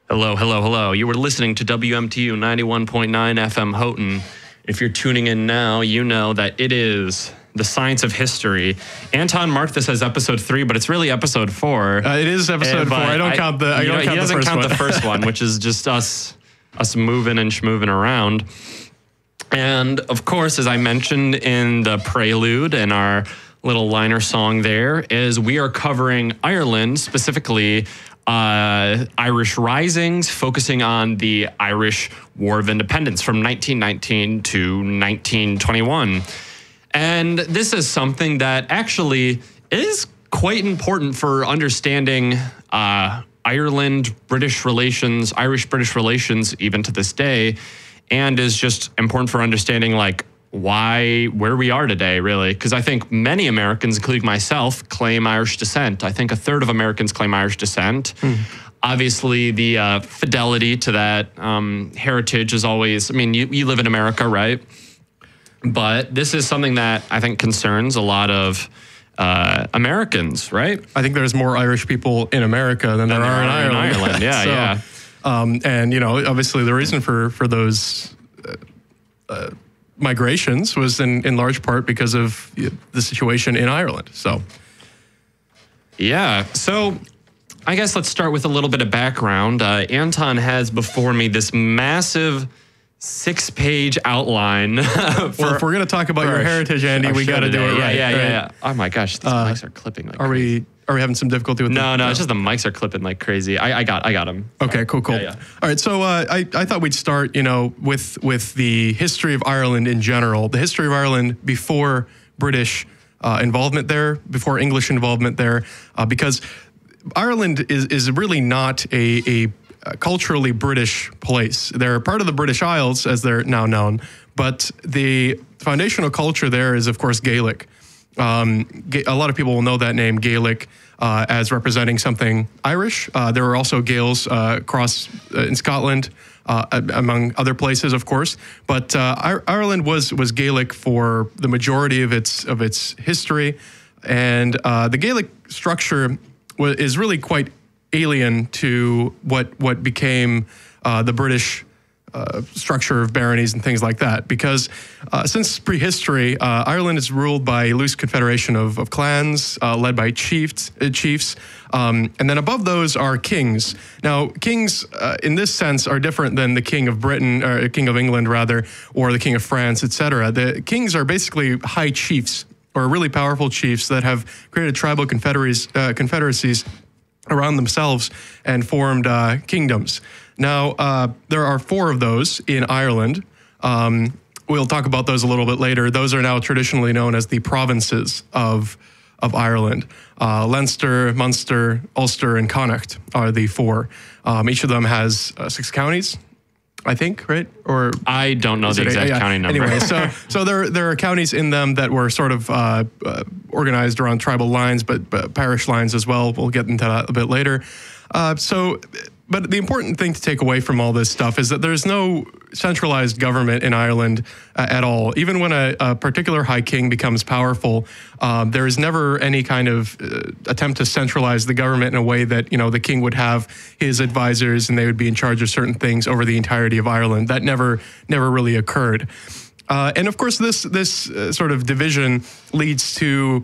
Hello, hello, hello. You were listening to WMTU 91.9 FM Houghton. If you're tuning in now, you know that it is the science of history. Anton marked this as episode 3, but it's really episode 4. It is episode 4. I don't count the. He doesn't count the first one, which is just us moving and schmoving around. And of course, as I mentioned in the prelude and our little liner song there, is we are covering Ireland, specifically Irish risings, focusing on the Irish War of Independence from 1919 to 1921. And this is something that actually is quite important for understanding Irish-British relations, even to this day, and is just important for understanding where we are today, really. Because I think many Americans, including myself, claim Irish descent. I think a third of Americans claim Irish descent. Obviously, the fidelity to that heritage is always, you live in America, right? But this is something that I think concerns a lot of Americans, right? I think there's more Irish people in America than there are in Ireland. Yeah, And, obviously the reason for those migrations was in large part because of the situation in Ireland. So I guess let's start with a little bit of background. Anton has before me this massive 6-page outline. If we're going to talk about your heritage, Andy, we got to do it right. Yeah. Oh my gosh, these mics are clipping like crazy. Are we having some difficulty with No, it's just the mics are clipping like crazy. I got them. Okay, cool. Yeah. All right, so I thought we'd start, with the history of Ireland in general, the history of Ireland before British involvement there, before English involvement there, because Ireland is really not a culturally British place. They're part of the British Isles, as they're now known, but the foundational culture there is, of course, Gaelic. A lot of people will know that name, Gaelic, as representing something Irish. There were also Gaels across in Scotland, among other places, of course. But Ireland was Gaelic for the majority of its history, and the Gaelic structure is really quite alien to what became the British structure of baronies and things like that, because since prehistory, Ireland is ruled by a loose confederation of clans led by chiefs, and then above those are kings. Now, kings in this sense are different than the King of Britain, or King of England rather, or the King of France, etc. The kings are basically high chiefs, or really powerful chiefs that have created tribal confederacies around themselves and formed kingdoms. Now, there are 4 of those in Ireland. We'll talk about those a little bit later. Those are now traditionally known as the provinces of Ireland. Leinster, Munster, Ulster, and Connacht are the 4. Each of them has 6 counties, I think, right? Or I don't know the exact county number. Anyway, so there are counties in them that were sort of organized around tribal lines, but parish lines as well. We'll get into that a bit later. But the important thing to take away from all this stuff is that there's no centralized government in Ireland at all. Even when a particular high king becomes powerful, there is never any kind of attempt to centralize the government in a way that, the king would have his advisors and they would be in charge of certain things over the entirety of Ireland. That never really occurred. And of course, this sort of division leads to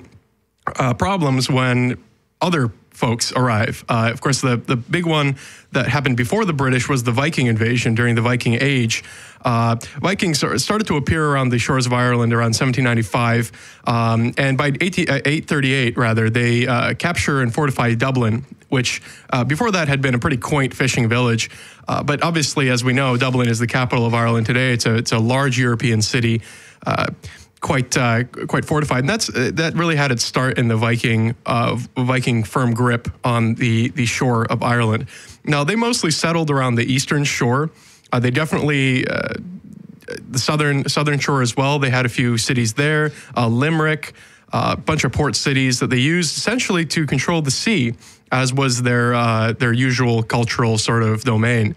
problems when other folks arrive. Of course, the big one that happened before the British was the Viking invasion during the Viking Age. Vikings started to appear around the shores of Ireland around 1795, and by 838, rather, they capture and fortify Dublin, which before that had been a pretty quaint fishing village. But obviously, as we know, Dublin is the capital of Ireland today. It's a large European city. Quite fortified, and that really had its start in the Viking firm grip on the shore of Ireland. Now, they mostly settled around the eastern shore. They definitely the southern shore as well. They had a few cities there, Limerick, a bunch of port cities that they used essentially to control the sea, as was their usual cultural sort of domain.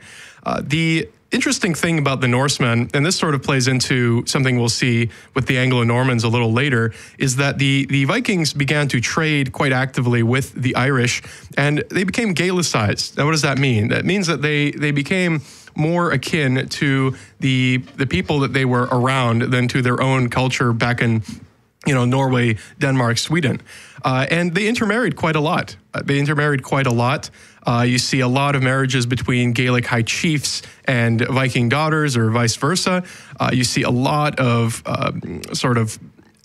The interesting thing about the Norsemen, and this sort of plays into something we'll see with the Anglo-Normans a little later, is that the Vikings began to trade quite actively with the Irish, and they became Gaelicized. Now, what does that mean? That means that they became more akin to the people that they were around than to their own culture back in, Norway, Denmark, Sweden. And they intermarried quite a lot. You see a lot of marriages between Gaelic high chiefs and Viking daughters, or vice versa. You see a lot of sort of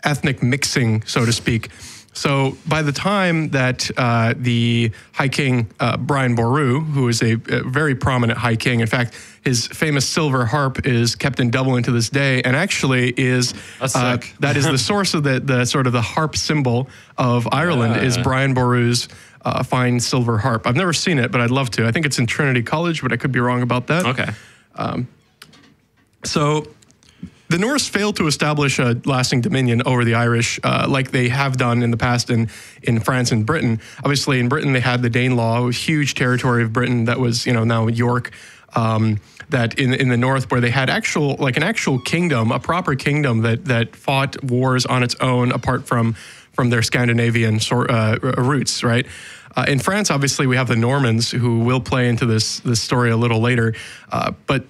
ethnic mixing, so to speak. So by the time that the High King Brian Boru, who is a very prominent High King, in fact, his famous silver harp is kept in Dublin to this day, and actually is that is the source of the sort of the harp symbol of Ireland is Brian Boru's fine silver harp. I've never seen it, but I'd love to. I think it's in Trinity College, but I could be wrong about that. Okay. So the Norse failed to establish a lasting dominion over the Irish like they have done in the past in France and Britain. Obviously, in Britain, they had the Danelaw, a huge territory of Britain that was, now York, that in the north, where they had an actual kingdom, a proper kingdom that fought wars on its own apart from their Scandinavian roots, right? In France, obviously, we have the Normans, who will play into this story a little later, but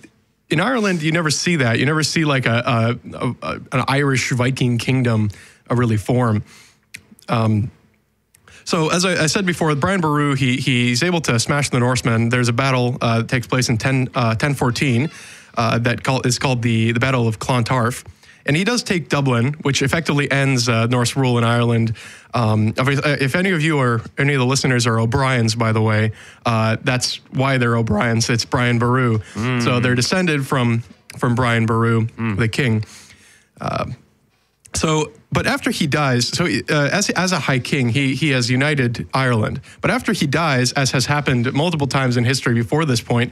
in Ireland, you never see that. You never see like an Irish Viking kingdom really form. So as I said before, Brian Boru, he's able to smash the Norsemen. There's a battle that takes place in 1014 that is called the Battle of Clontarf. And he does take Dublin, which effectively ends Norse rule in Ireland. If any of the listeners are O'Briens, by the way, that's why they're O'Briens. It's Brian Boru. So they're descended from Brian Boru, the king. But after he dies, as a High King, he has united Ireland. But after he dies, as has happened multiple times in history before this point,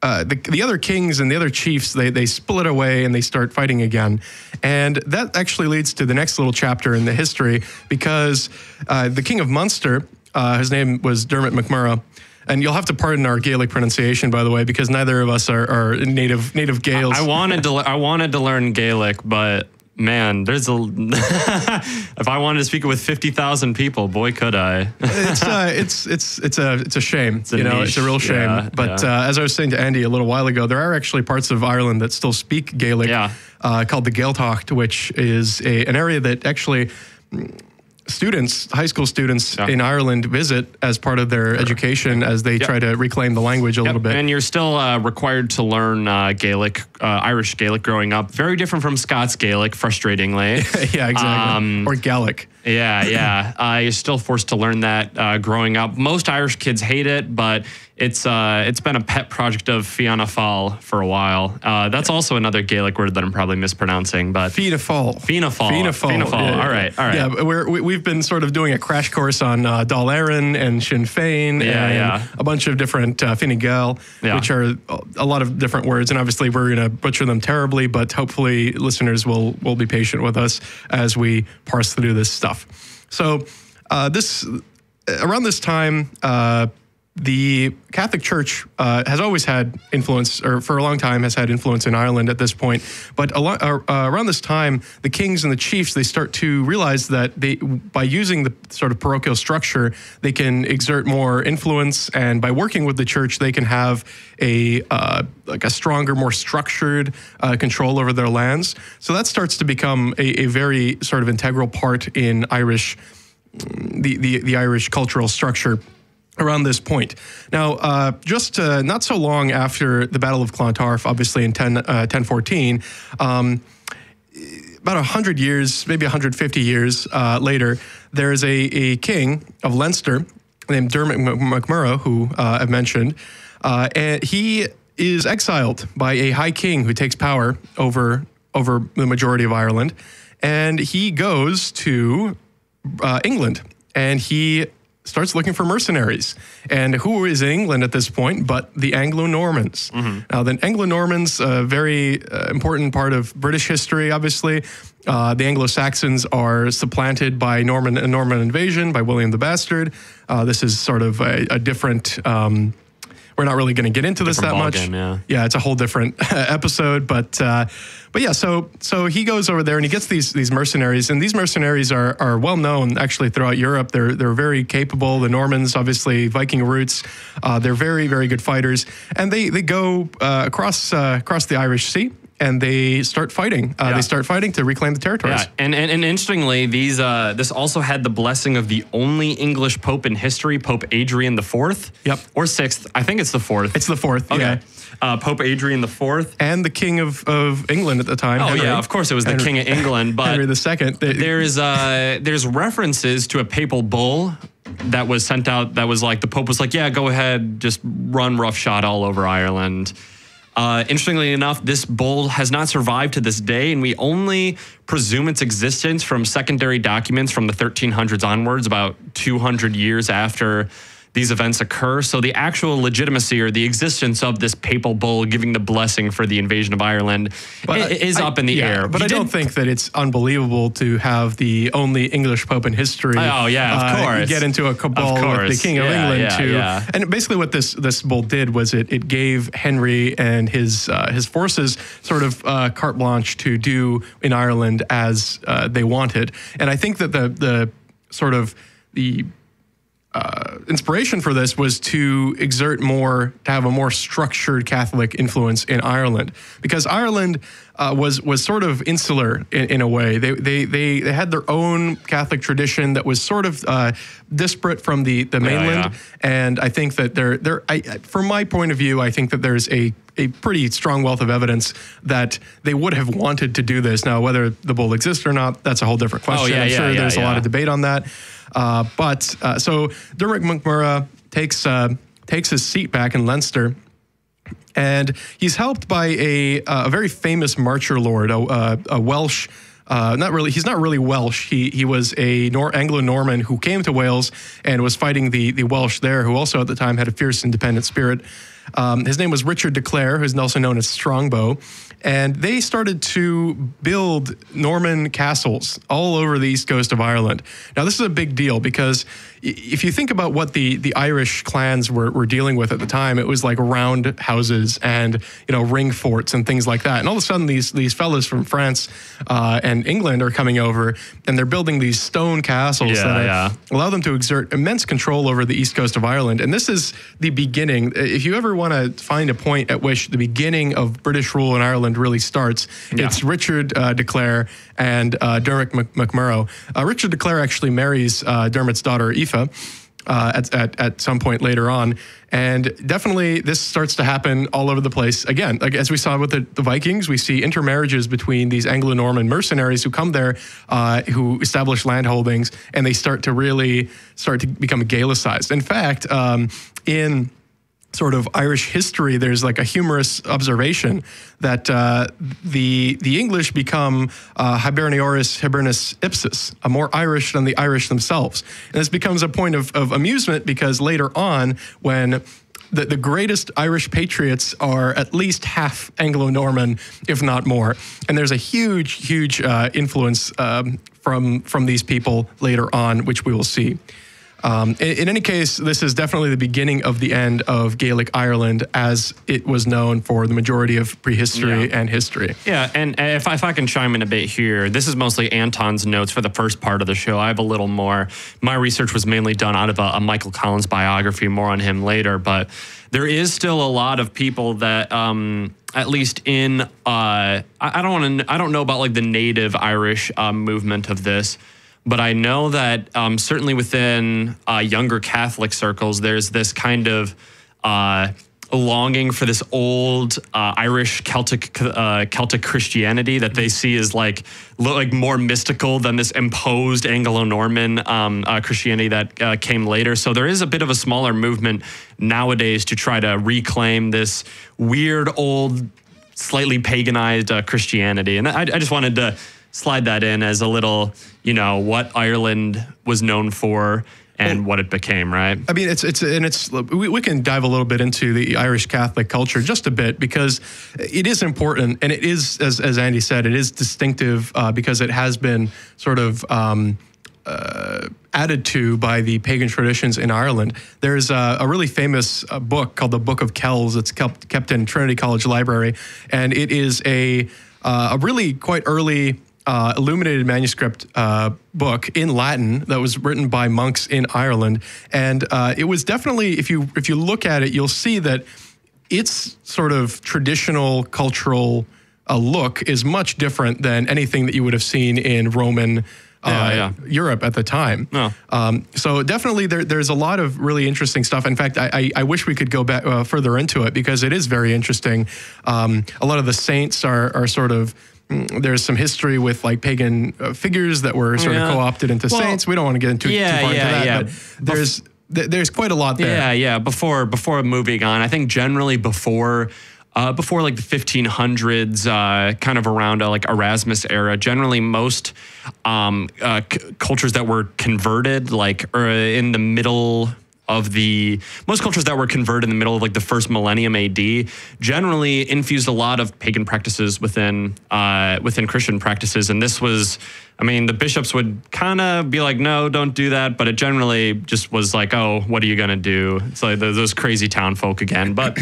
the other kings and the other chiefs, they split away and they start fighting again. And that actually leads to the next little chapter in the history, because the king of Munster, his name was Dermot MacMurrough, and you'll have to pardon our Gaelic pronunciation, by the way, because neither of us are native Gaels. I wanted to learn Gaelic, but man, there's if I wanted to speak it with 50,000 people, boy, could I. It's a shame. It's a real shame. Yeah, but as I was saying to Andy a little while ago, there are actually parts of Ireland that still speak Gaelic, called the Gaeltacht, which is an area that actually high school students in Ireland visit as part of their education as they try to reclaim the language a little bit. And you're still required to learn Gaelic, Irish Gaelic growing up. Very different from Scots Gaelic, frustratingly. Yeah, exactly. Or Gaelic. Yeah. You're still forced to learn that growing up. Most Irish kids hate it, but it's been a pet project of Fianna Fáil for a while. That's also another Gaelic word that I'm probably mispronouncing, but Fianna Fáil. Yeah. All right. Yeah, we've been sort of doing a crash course on Dáil Éireann and Sinn Féin and a bunch of different Fine Gael, which are a lot of different words, and obviously we're going to butcher them terribly, but hopefully listeners will be patient with us as we parse through this stuff. So around this time, the Catholic Church has always had influence, or for a long time has had influence in Ireland at this point. But around this time, the kings and the chiefs, they start to realize that by using the sort of parochial structure, they can exert more influence, and by working with the church, they can have a stronger, more structured control over their lands. So that starts to become a very sort of integral part in the Irish cultural structure around this point. Now, just not so long after the Battle of Clontarf, obviously in 1014, about 100 years, maybe 150 years later, there's a king of Leinster named Dermot MacMurrough, who I've mentioned, and he is exiled by a high king who takes power over the majority of Ireland, and he goes to England, and he starts looking for mercenaries. And who is in England at this point but the Anglo-Normans? Now, the Anglo-Normans, a very important part of British history, obviously. The Anglo-Saxons are supplanted by Norman invasion, by William the Bastard. This is sort of a different, or we're not really going to get into this that much. Yeah, it's a whole different episode, but yeah, so he goes over there and he gets these mercenaries, and these mercenaries are well known actually throughout Europe. They're very capable. The Normans, obviously Viking roots, they're very, very good fighters, and they go across the Irish Sea. And they start fighting. They start fighting to reclaim the territories. Yeah, and interestingly, this also had the blessing of the only English pope in history, Pope Adrian IV. Yep. Or VI. I think it's the fourth. It's the fourth. Okay. Yeah. Pope Adrian IV. And the King of England at the time. Oh, Henry. yeah, of course it was the King of England. But Henry II. There's references to a papal bull that was sent out that was like, the Pope was like, yeah, go ahead, just run roughshod all over Ireland. Interestingly enough, this bull has not survived to this day, and we only presume its existence from secondary documents from the 1300s onwards, about 200 years after these events occur. So the actual legitimacy or the existence of this papal bull giving the blessing for the invasion of Ireland is up in the air. But I don't think that it's unbelievable to have the only English pope in history. Oh, yeah, of course. Get into a cabal with the King of England too. Yeah. And basically what this bull did was it gave Henry and his forces sort of carte blanche to do in Ireland as they wanted. And I think that the sort of the inspiration for this was to have a more structured Catholic influence in Ireland, because Ireland was sort of insular in a way. They had their own Catholic tradition that was sort of disparate from the mainland, and I think that from my point of view, I think that there's a pretty strong wealth of evidence that they would have wanted to do this. Now, whether the bull exists or not, that's a whole different question. I'm sure there's a lot of debate on that. So Dermot MacMurrough takes his seat back in Leinster, and he's helped by a very famous marcher lord, a Welsh. He's not really Welsh. He was a Anglo-Norman who came to Wales and was fighting the Welsh there, who also at the time had a fierce independent spirit. His name was Richard de Clare, who's also known as Strongbow. And they started to build Norman castles all over the east coast of Ireland. Now, this is a big deal because if you think about what the Irish clans were dealing with at the time, it was like round houses and, ring forts and things like that. And all of a sudden, these fellas from France and England are coming over, and they're building these stone castles that allow them to exert immense control over the east coast of Ireland. And this is the beginning. If you ever want to find a point at which the beginning of British rule in Ireland really starts, it's Richard de Clare and Dermot MacMurrough. Richard de Clare actually marries Dermot's daughter, Aoife, at some point later on. And definitely this starts to happen all over the place. Again, like as we saw with the Vikings, we see intermarriages between these Anglo-Norman mercenaries who come there, who establish land holdings, and they start to become Gaelicized. In fact, in sort of Irish history, there's like a humorous observation that the English become Hiberniorus Hibernus Ipsis, more Irish than the Irish themselves. And this becomes a point of amusement because later on, when the greatest Irish patriots are at least half Anglo-Norman, if not more. And there's a huge influence from these people later on, which we will see. In any case, this is definitely the beginning of the end of Gaelic Ireland as it was known for the majority of prehistory and history. Yeah, and if I can chime in a bit here, this is mostly Anton's notes for the first part of the show. I have a little more. My research was mainly done out of a Michael Collins biography, more on him later, but there is still a lot of people that at least in I don't know about like the native Irish movement of this, but I know that certainly within younger Catholic circles, there's this kind of longing for this old Irish Celtic Christianity that they see as like more mystical than this imposed Anglo-Norman Christianity that came later. So there is a bit of a smaller movement nowadays to try to reclaim this weird old, slightly paganized Christianity. And I just wanted to slide that in as a little, what Ireland was known for and what it became, right? I mean, we can dive a little bit into the Irish Catholic culture just a bit because it is important, and it is, as Andy said, it is distinctive because it has been sort of added to by the pagan traditions in Ireland. There's a really famous book called the Book of Kells. It's kept in Trinity College Library, and it is a really quite early illuminated manuscript book in Latin that was written by monks in Ireland. And it was definitely, if you look at it, you'll see that its sort of traditional cultural look is much different than anything that you would have seen in Roman Europe at the time. So definitely there's a lot of really interesting stuff. In fact, I wish we could go back further into it because it is very interesting. A lot of the saints are sort of, there's some history with like pagan figures that were sort of co-opted into saints. We don't want to get into too far into that, but there's quite a lot there. Before moving on, I think generally before like the 1500s, kind of around like Erasmus era, generally most cultures that were converted, like in the middle of most cultures that were converted in the middle of like the first millennium AD, generally infused a lot of pagan practices within Christian practices. And this was, I mean, the bishops would kind of be like, no, don't do that. But it generally just was like, oh, what are you going to do? It's like those crazy town folk again. But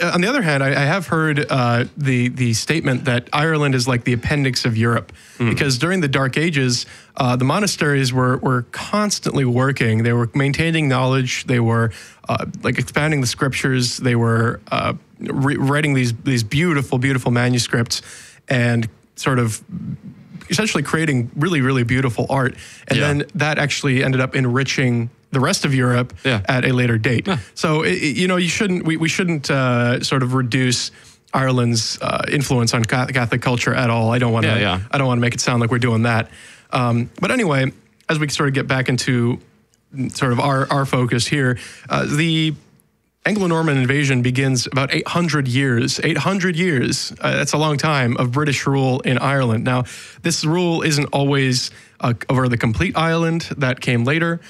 on the other hand, I have heard the statement that Ireland is like the appendix of Europe, because during the Dark Ages, the monasteries were constantly working. They were maintaining knowledge. They were like expanding the scriptures. They were writing these beautiful, beautiful manuscripts and sort of essentially creating really, really beautiful art. And then that actually ended up enriching the rest of Europe at a later date. So, we shouldn't sort of reduce Ireland's influence on Catholic culture at all. I don't want to make it sound like we're doing that. But anyway, as we sort of get back into sort of our focus here, the Anglo-Norman invasion begins about 800 years. 800 years, that's a long time, of British rule in Ireland. Now, this rule isn't always over the complete island. That came later.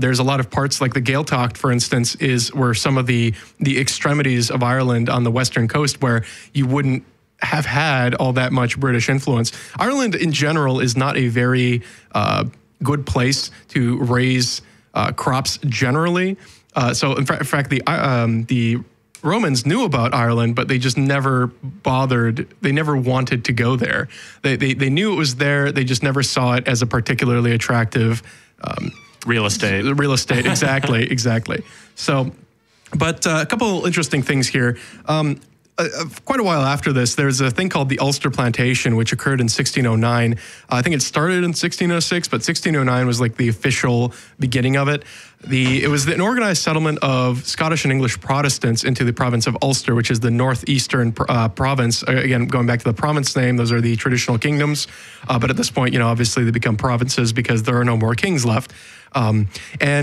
There's a lot of parts, like the Gaeltacht, for instance, were some of the extremities of Ireland on the western coast where you wouldn't have had all that much British influence. Ireland, in general, is not a very good place to raise crops generally. So in fact, the Romans knew about Ireland, but they just never bothered. They never wanted to go there. They knew it was there. They just never saw it as a particularly attractive real estate. Real estate, exactly, exactly. So, but a couple interesting things here. Quite a while after this, there's a thing called the Ulster Plantation, which occurred in 1609. I think it started in 1606, but 1609 was like the official beginning of it. It was an organized settlement of Scottish and English Protestants into the province of Ulster, which is the northeastern province. Again, going back to the province name, those are the traditional kingdoms. But at this point, obviously they become provinces because there are no more kings left. And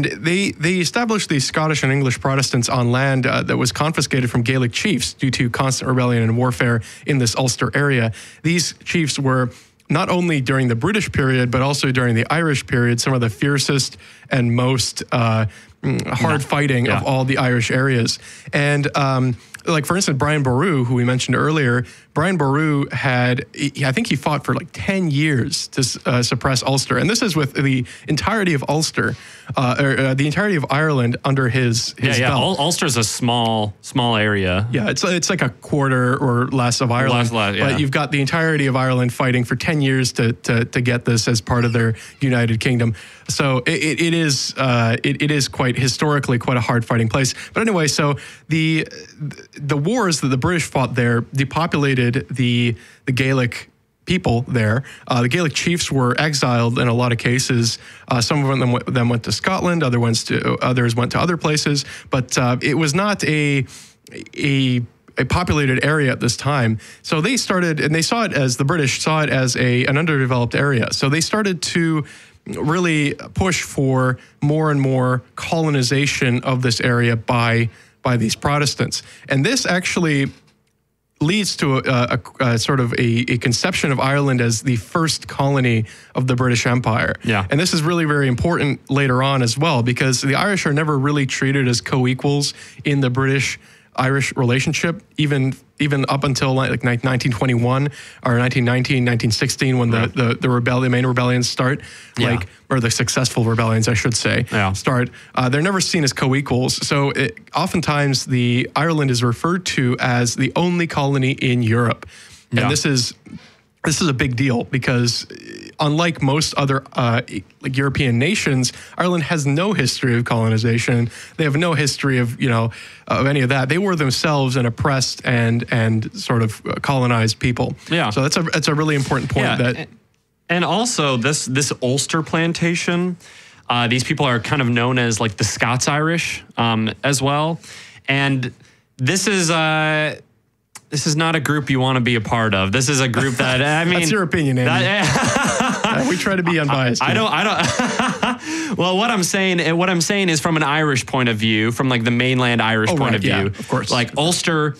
they established the Scottish and English Protestants on land that was confiscated from Gaelic chiefs due to constant rebellion and warfare in this Ulster area. These chiefs were not only during the British period, but also during the Irish period, some of the fiercest and most hard fighting of all the Irish areas. And like, for instance, Brian Boru, who we mentioned earlier, Brian Boru I think he fought for like 10 years to suppress Ulster. And this is with the entirety of Ulster, or the entirety of Ireland under his belt. Ulster's a small area. Yeah, it's like a quarter or less of Ireland. But you've got the entirety of Ireland fighting for 10 years to get this as part of their united kingdom. So it is quite historically quite a hard fighting place. But anyway, so the wars that the British fought there depopulated the Gaelic people there. The Gaelic chiefs were exiled in a lot of cases. Some of them went to Scotland. Others went to other places. But it was not a populated area at this time. So they started, and the British saw it as an underdeveloped area. So they started to really push for more and more colonization of this area by these Protestants. And this actually leads to a sort of a conception of Ireland as the first colony of the British Empire. Yeah. And this is really very important later on as well, because the Irish are never really treated as co-equals in the British Irish relationship, even up until like 1921 or 1919, 1916, when the main rebellions start, or the successful rebellions, I should say, start. They're never seen as co-equals. So oftentimes Ireland is referred to as the only colony in Europe, and this is a big deal because unlike most other like European nations, Ireland has no history of colonization. They have no history of of any of that. They were themselves an oppressed and sort of colonized people. Yeah. So that's a really important point. Yeah. And also this Ulster plantation, these people are kind of known as like the Scots Irish as well, and this is not a group you want to be a part of. This is a group that, I mean... That's your opinion, Andy. We try to be unbiased. I don't... Well, what I'm saying is from an Irish point of view, from like the mainland Irish point of view. Yeah, of course. Like Ulster,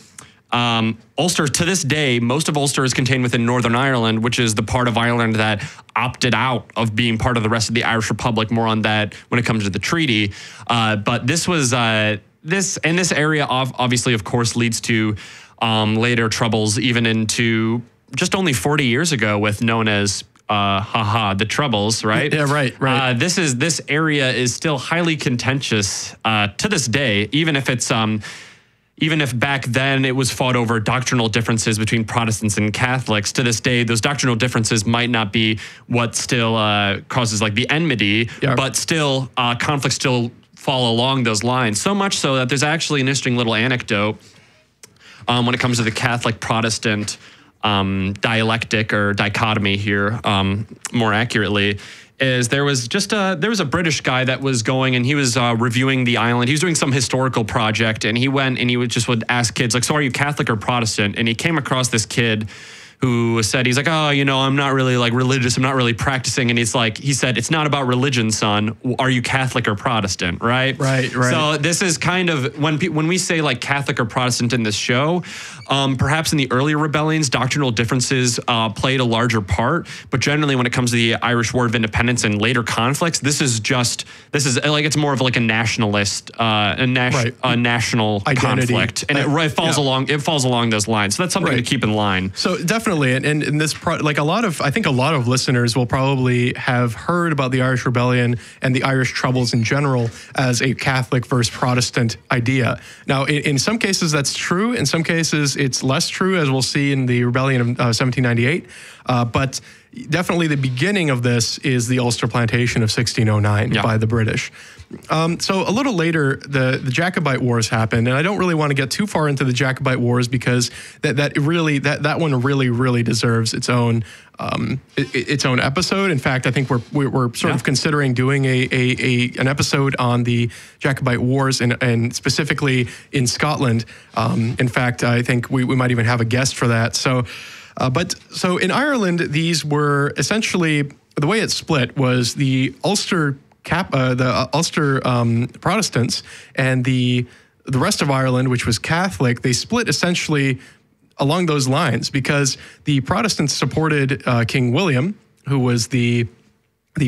to this day, most of Ulster is contained within Northern Ireland, which is the part of Ireland that opted out of being part of the rest of the Irish Republic. More on that when it comes to the treaty. But this was... this area, obviously, of course, leads to... later troubles even into just only 40 years ago with known as the Troubles, right? Yeah, right. This area is still highly contentious to this day, even if back then it was fought over doctrinal differences between Protestants and Catholics. To this day, those doctrinal differences might not be what still causes like the enmity, but still conflicts still fall along those lines. So much so that there's actually an interesting little anecdote when it comes to the Catholic-Protestant dialectic or dichotomy here, more accurately, is there was a British guy that was going and he was reviewing the island. He was doing some historical project, and he went and he would ask kids, like, so are you Catholic or Protestant? And he came across this kid who said, he's like, oh, I'm not really like religious. I'm not really practicing. And he said, it's not about religion, son. Are you Catholic or Protestant? Right. So this is kind of when we say like Catholic or Protestant in this show, perhaps in the earlier rebellions, doctrinal differences played a larger part. But generally, when it comes to the Irish War of Independence and later conflicts, this is like it's more of like a nationalist, national identity conflict, and it falls along those lines. So that's something to keep in line. So definitely. And this, I think a lot of listeners will probably have heard about the Irish Rebellion and the Irish Troubles in general as a Catholic versus Protestant idea. Now, in some cases that's true. In some cases it's less true, as we'll see in the Rebellion of 1798. But definitely the beginning of this is the Ulster Plantation of 1609 by the British. So a little later, the Jacobite Wars happened, and I don't really want to get too far into the Jacobite Wars because that one really deserves its own episode. In fact, I think we're sort of considering doing an episode on the Jacobite Wars and specifically in Scotland. In fact, I think we might even have a guest for that. So in Ireland, these were essentially, the way it split was the Ulster Protestants and the rest of Ireland, which was Catholic. They split essentially along those lines because the Protestants supported King William, who was the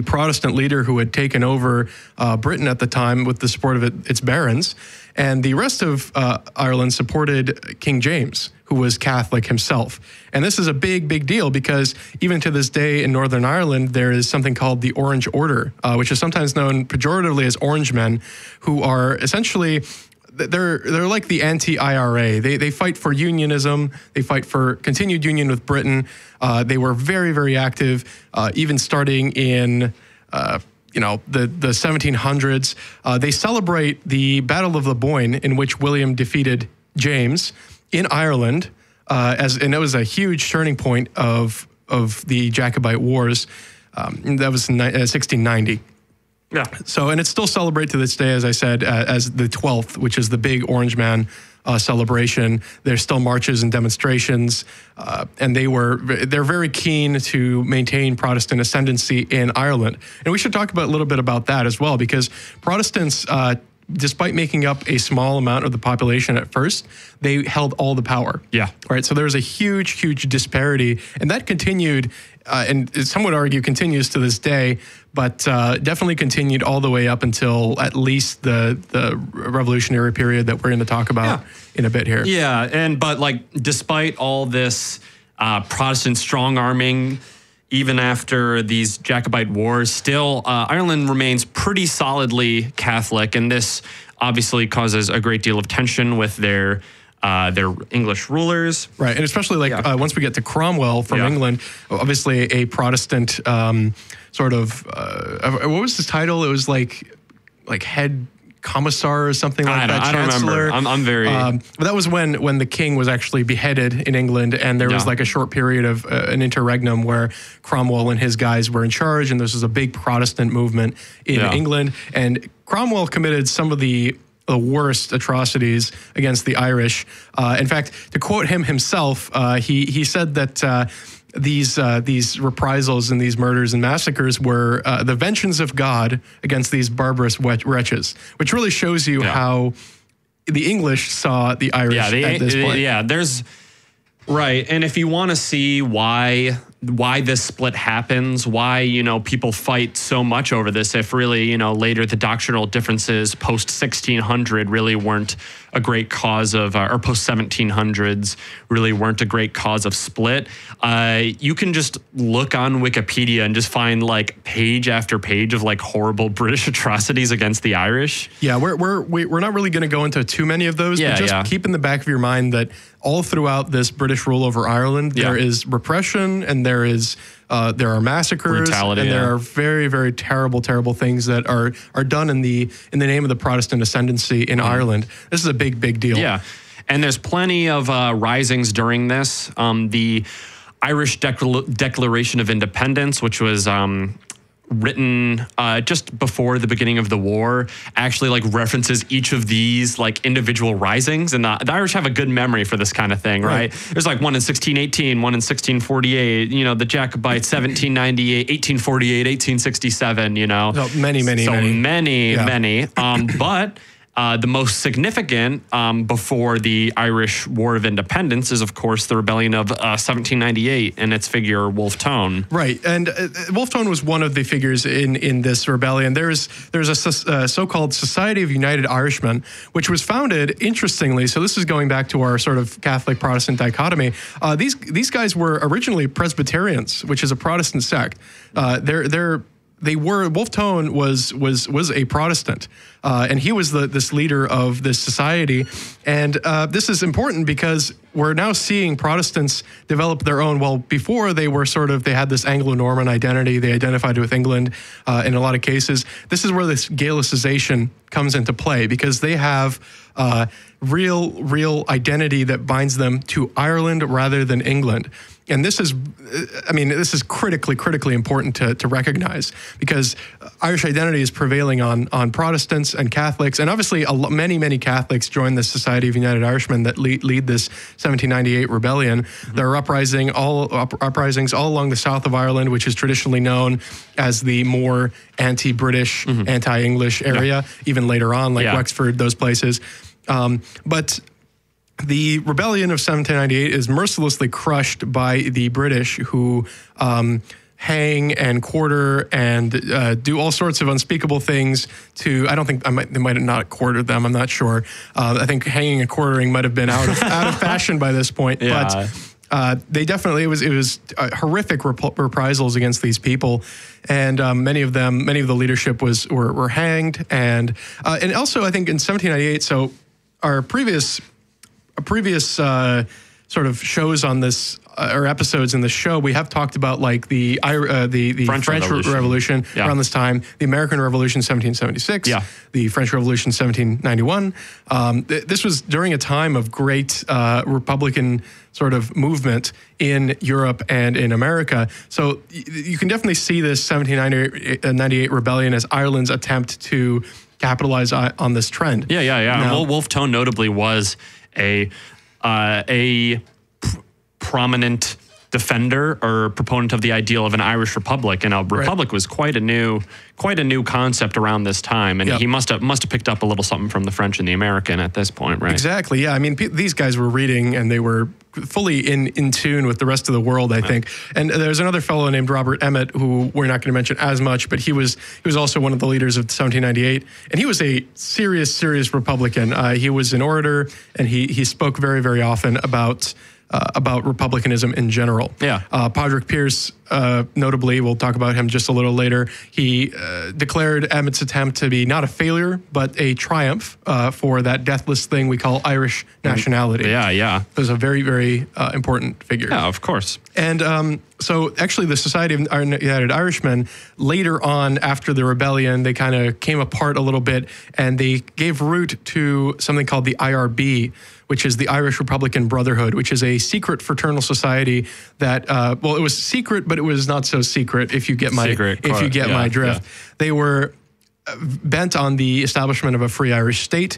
Protestant leader who had taken over Britain at the time with the support of its barons, and the rest of Ireland supported King James, who was Catholic himself. And this is a big deal because even to this day in Northern Ireland, there is something called the Orange Order, which is sometimes known pejoratively as Orange Men, who are essentially... They're like the anti-IRA. They fight for unionism. They fight for continued union with Britain. They were very active, even starting in the 1700s. They celebrate the Battle of the Boyne, in which William defeated James in Ireland, and it was a huge turning point of the Jacobite Wars. That was in 1690. Yeah. So, and it's still celebrated to this day, as I said, as the 12th, which is the big Orange Man celebration. There's still marches and demonstrations, and they're very keen to maintain Protestant ascendancy in Ireland. And we should talk about a little bit about that as well, because Protestants, despite making up a small amount of the population at first, they held all the power. Yeah. Right. So there was a huge disparity, and that continued and some would argue continues to this day, but definitely continued all the way up until at least the revolutionary period that we're going to talk about in a bit here. Yeah, but like despite all this Protestant strong-arming, even after these Jacobite wars, still Ireland remains pretty solidly Catholic, and this obviously causes a great deal of tension with their English rulers. Right, and especially once we get to Cromwell from England, obviously a Protestant sort of, what was his title? It was like head commissar or something like that. I don't remember. I'm very... but that was when the king was actually beheaded in England, and there was like a short period of an interregnum where Cromwell and his guys were in charge, and this was a big Protestant movement in England. And Cromwell committed some of the worst atrocities against the Irish. In fact, to quote him himself, he said that these reprisals and these murders and massacres were the vengeance of God against these barbarous wretches, which really shows you how the English saw the Irish at this point. Right. And if you want to see why this split happens, why, people fight so much over this, if really, later the doctrinal differences post 1600 really weren't a great cause of, or post 1700s really weren't a great cause of split, you can just look on Wikipedia and just find like page after page of like horrible British atrocities against the Irish. Yeah, we're not really going to go into too many of those, but just keep in the back of your mind that all throughout this British rule over Ireland, there is repression, and there are massacres, brutality, and there are very, very terrible things that are done in the name of the Protestant ascendancy in Ireland. This is a big deal. Yeah, and there's plenty of risings during this. The Irish Declaration of Independence, which was written just before the beginning of the war, actually like references each of these like individual risings, and the Irish have a good memory for this kind of thing, right? There's like one in 1618, one in 1648, the Jacobites 1798, 1848, 1867, So many. But the most significant before the Irish War of Independence is, of course, the rebellion of 1798 and its figure Wolfe Tone. Right, and Wolfe Tone was one of the figures in this rebellion. There's a so-called Society of United Irishmen, which was founded, interestingly, so this is going back to our sort of Catholic-Protestant dichotomy. These guys were originally Presbyterians, which is a Protestant sect. Wolfe Tone was a Protestant, and he was this leader of this society. And this is important because we're now seeing Protestants develop their own. Well, before they had this Anglo-Norman identity. They identified with England in a lot of cases. This is where this Gaelicization comes into play, because they have real identity that binds them to Ireland rather than England. And this is critically important to recognize, because Irish identity is prevailing on Protestants and Catholics, and obviously many Catholics joined the Society of United Irishmen that lead this 1798 rebellion. There are uprisings all along the south of Ireland, which is traditionally known as the more anti-British, anti-English area, even later on, like Wexford, those places. But the rebellion of 1798 is mercilessly crushed by the British, who hang and quarter and do all sorts of unspeakable things to, they might have not quartered them, I'm not sure. I think hanging and quartering might have been out of fashion by this point. Yeah. But they definitely, it was horrific reprisals against these people. And many of the leadership were hanged. And also I think in 1798, so our previous sort of shows on this or episodes in the show, we have talked about like the French Revolution around this time, the American Revolution 1776, the French Revolution 1791. This was during a time of great Republican sort of movement in Europe and in America. So you can definitely see this 1798 rebellion as Ireland's attempt to capitalize on this trend. Now, Wolfe Tone notably was a prominent defender or proponent of the ideal of an Irish republic, and a republic was quite a new concept around this time. And he must have picked up a little something from the French and the American at this point, right? Exactly. Yeah. I mean, these guys were reading, and they were fully in tune with the rest of the world, I think. And there's another fellow named Robert Emmet, who we're not going to mention as much, but he was also one of the leaders of 1798, and he was a serious Republican. He was an orator, and he spoke very, very often about republicanism in general. Yeah. Padraig Pearse, notably, we'll talk about him just a little later. He declared Emmet's attempt to be not a failure, but a triumph for that deathless thing we call Irish nationality. Yeah. It was a very, very important figure. Yeah, of course. And so actually the Society of United Irishmen, later on after the rebellion, they kind of came apart a little bit, and they gave root to something called the IRB, which is the Irish Republican Brotherhood, which is a secret fraternal society that, well, it was secret, but it was not so secret, if you get my drift. Yeah. They were bent on the establishment of a free Irish state.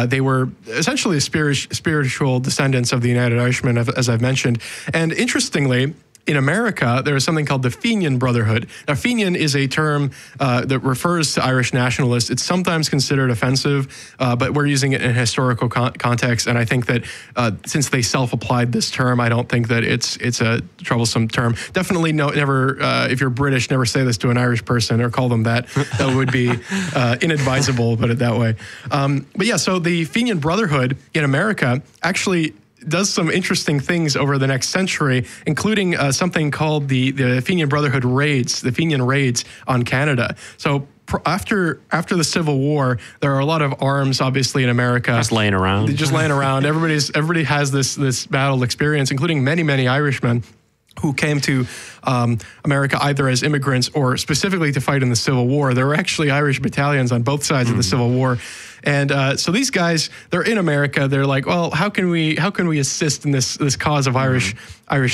They were essentially spiritual descendants of the United Irishmen, as I've mentioned. And interestingly, in America, there is something called the Fenian Brotherhood. Now, Fenian is a term that refers to Irish nationalists. It's sometimes considered offensive, but we're using it in a historical context. And I think that since they self-applied this term, I don't think that it's a troublesome term. Definitely never, if you're British, never say this to an Irish person or call them that. That would be inadvisable, put it that way. But yeah, so the Fenian Brotherhood in America actually does some interesting things over the next century, including something called the Fenian Brotherhood raids, the Fenian raids on Canada. So after the Civil War, there are a lot of arms, obviously, in America. Just laying around. Everybody has this battle experience, including many Irishmen who came to America either as immigrants or specifically to fight in the Civil War. There were actually Irish battalions on both sides of the Civil War. And so these guys, they're in America. They're like, well, how can we assist in this cause of Irish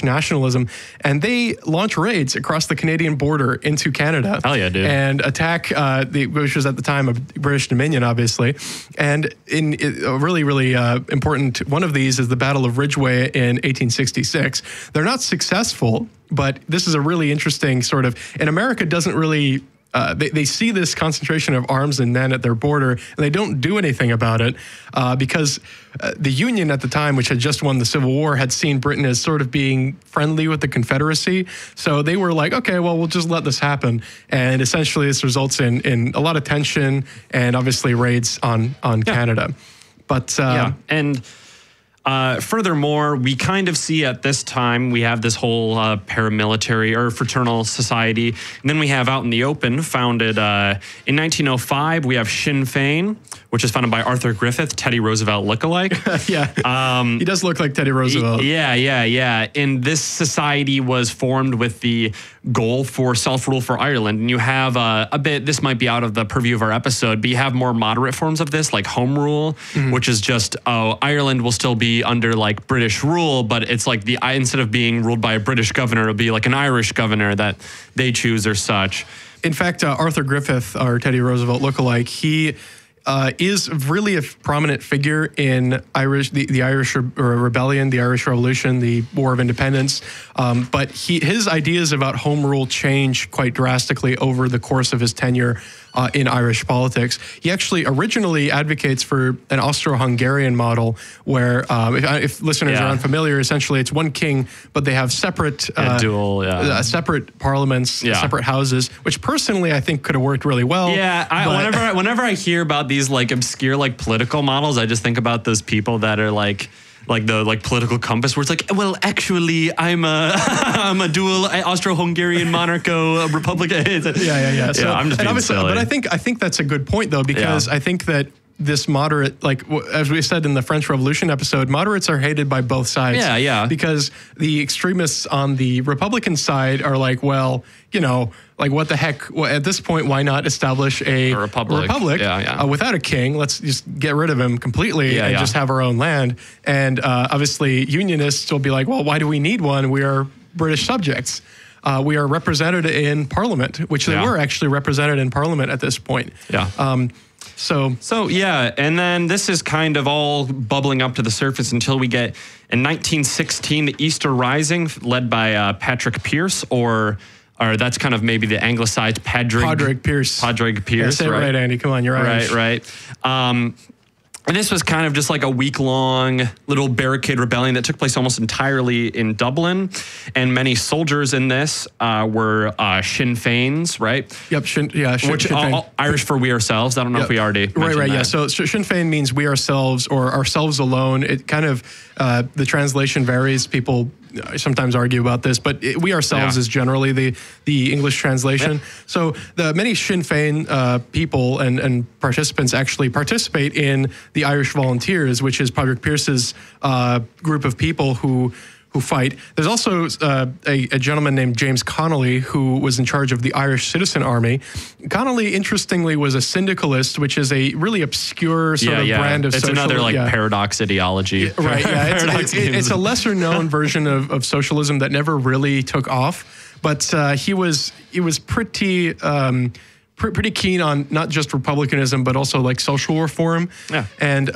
nationalism? And they launch raids across the Canadian border into Canada. Hell yeah, dude. And attack which was at the time of British Dominion, obviously. And in a really important one of these is the Battle of Ridgeway in 1866. They're not successful, but this is a really interesting sort of, and America doesn't really, they see this concentration of arms and men at their border, and they don't do anything about it because the Union at the time, which had just won the Civil War, had seen Britain as sort of being friendly with the Confederacy. So they were like, okay, well, we'll just let this happen. And essentially this results in a lot of tension and obviously raids on Canada. But and furthermore, we kind of see at this time, we have this whole paramilitary or fraternal society. And then we have out in the open, founded in 1905, we have Sinn Féin, which is founded by Arthur Griffith, Teddy Roosevelt lookalike. He does look like Teddy Roosevelt. Yeah. And this society was formed with the goal for self-rule for Ireland. And you have a bit, this might be out of the purview of our episode, but you have more moderate forms of this, like home rule, which is just, Ireland will still be under like British rule, but it's like instead of being ruled by a British governor, it'll be like an Irish governor that they choose or such. In fact, Arthur Griffith, our Teddy Roosevelt lookalike, he is really a prominent figure in the Irish Rebellion, the Irish Revolution, the War of Independence. But his ideas about home rule change quite drastically over the course of his tenure in Irish politics. He actually originally advocates for an Austro-Hungarian model where, if listeners are unfamiliar, essentially it's one king, but they have separate separate parliaments, separate houses, which personally I think could have worked really well. Yeah, whenever I hear about these like obscure like political models, I just think about those people that are like the political compass, where it's like, well, actually, I'm a dual Austro-Hungarian monarcho Republican. Yeah. So, I'm just being silly. But I think that's a good point though, because I think that this moderate, like as we said in the French Revolution episode, moderates are hated by both sides. Yeah. Because the extremists on the Republican side are like, well, like what the heck? Well, at this point, why not establish a republic without a king? Let's just get rid of him completely and just have our own land. And obviously, Unionists will be like, well, why do we need one? We are British subjects. We are represented in Parliament, which they were actually represented in Parliament at this point. So yeah, and then this is kind of all bubbling up to the surface until we get in 1916 the Easter Rising, led by Patrick Pierce, or that's kind of maybe the anglicized Padraig Pierce. Padraig Pierce, say it right, Andy. Come on, you're Irish. Right. And this was kind of just like a week-long little barricade rebellion that took place almost entirely in Dublin. And many soldiers in this were Sinn Féins, right? Yep, Sinn Féin. Irish for we ourselves. I don't know if we already mentioned that. Yeah. So Sinn Féin means we ourselves or ourselves alone. It kind of, the translation varies. People sometimes argue about this, but we ourselves is generally the English translation. So the many Sinn Féin people and participants actually participate in the Irish Volunteers, which is Padraig Pierce's group of people who fight. There's also a gentleman named James Connolly who was in charge of the Irish Citizen Army. Connolly, interestingly, was a syndicalist, which is a really obscure sort of brand of socialism. It's another paradox ideology. Right, yeah. It's a lesser known version of socialism that never really took off. But he was pretty keen on not just republicanism, but also like social reform. Yeah. And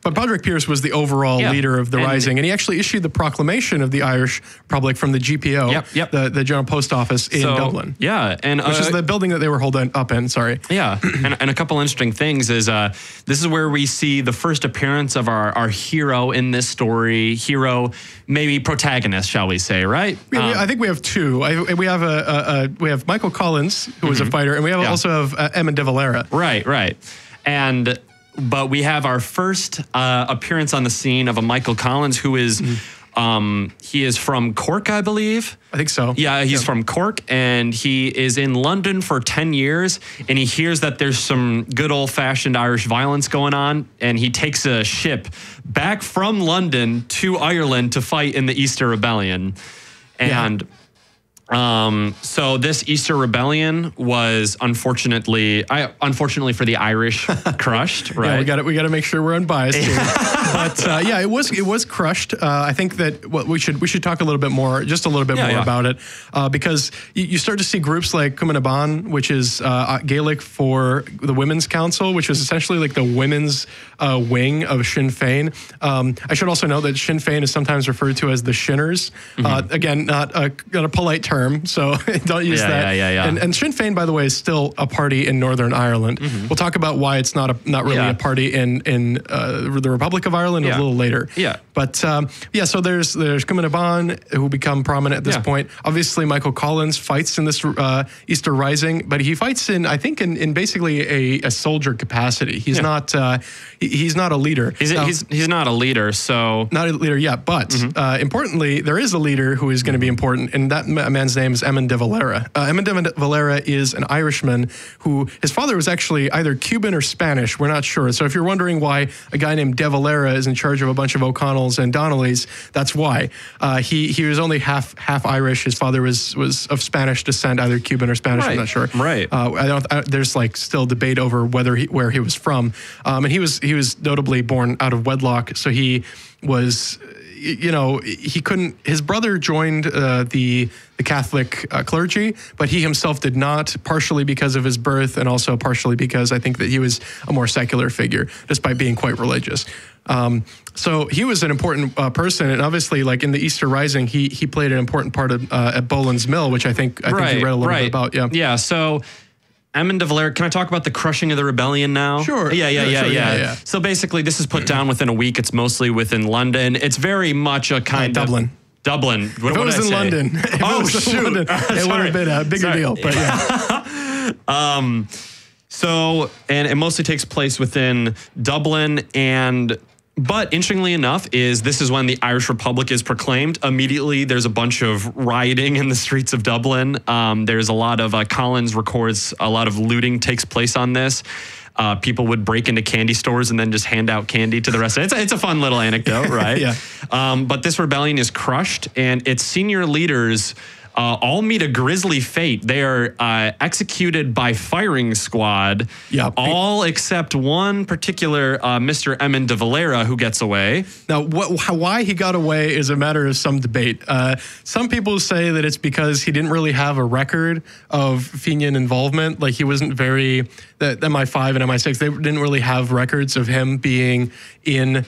But Padraig Pierce was the overall leader of the Rising, and he actually issued the proclamation of the Irish Republic from the GPO, the General Post Office in Dublin. Yeah, and which is the building that they were holding up in. Sorry. Yeah, and a couple interesting things is this is where we see the first appearance of our hero in this story. Hero, maybe protagonist, shall we say? Right? I think we have two. We have Michael Collins, who was a fighter, and we also have Eamon de Valera. Right, but we have our first appearance on the scene of a Michael Collins, who is, he is from Cork, I believe. I think so. Yeah, he's from Cork, and he is in London for 10 years, and he hears that there's some good old-fashioned Irish violence going on, and he takes a ship back from London to Ireland to fight in the Easter Rebellion. And so this Easter Rebellion was unfortunately for the Irish crushed, right? Yeah, we got to make sure we're unbiased here. But it was crushed. I think that we should talk a little bit more about it, because you start to see groups like Cumann Ban, which is Gaelic for the Women's Council, which is essentially like the women's wing of Sinn Féin. I should also note that Sinn Féin is sometimes referred to as the Shinners. Again, not a polite term. So don't use that. And Sinn Féin, by the way, is still a party in Northern Ireland. We'll talk about why it's not really a party in the Republic of Ireland a little later. But so there's Cumann Ban, who become prominent at this point. Obviously, Michael Collins fights in this Easter Rising, but he fights in basically a soldier capacity. He's not a leader. He's not a leader. So not a leader yet, but importantly, there is a leader who is going to be important, and that man's name is Eamon de Valera. Eamon de Valera is an Irishman who, his father was actually either Cuban or Spanish. We're not sure. So if you're wondering why a guy named de Valera is in charge of a bunch of O'Connells and Donnellys, that's why. He was only half Irish. His father was of Spanish descent, either Cuban or Spanish. I'm not sure. There's there's still debate over where he was from. And he was notably born out of wedlock. So he was, he couldn't. His brother joined the Catholic clergy, but he himself did not, partially because of his birth and also partially because I think that he was a more secular figure, despite being quite religious. So he was an important person, and obviously, like in the Easter Rising, he played an important part at Boland's Mill, which I think you read a little bit about. Yeah. So Eamon de Valera, can I talk about the crushing of the rebellion now? Sure. Yeah. So basically, this is put down within a week. It's mostly within London. It's very much a kind of Dublin. If it was in London, it would have been a bigger deal. But yeah. So, and it mostly takes place within Dublin, but interestingly enough, this is when the Irish Republic is proclaimed. Immediately, there's a bunch of rioting in the streets of Dublin. There's a lot of, Collins records a lot of looting takes place on this. People would break into candy stores and then just hand out candy to the rest of it. It's a fun little anecdote, right? Yeah. But this rebellion is crushed, and its senior leaders all meet a grisly fate. They are executed by firing squad, all except one particular Mr. Emin de Valera, who gets away. Now, why he got away is a matter of some debate. Some people say that it's because he didn't really have a record of Fenian involvement. Like, he wasn't very, the MI5 and MI6, they didn't really have records of him being in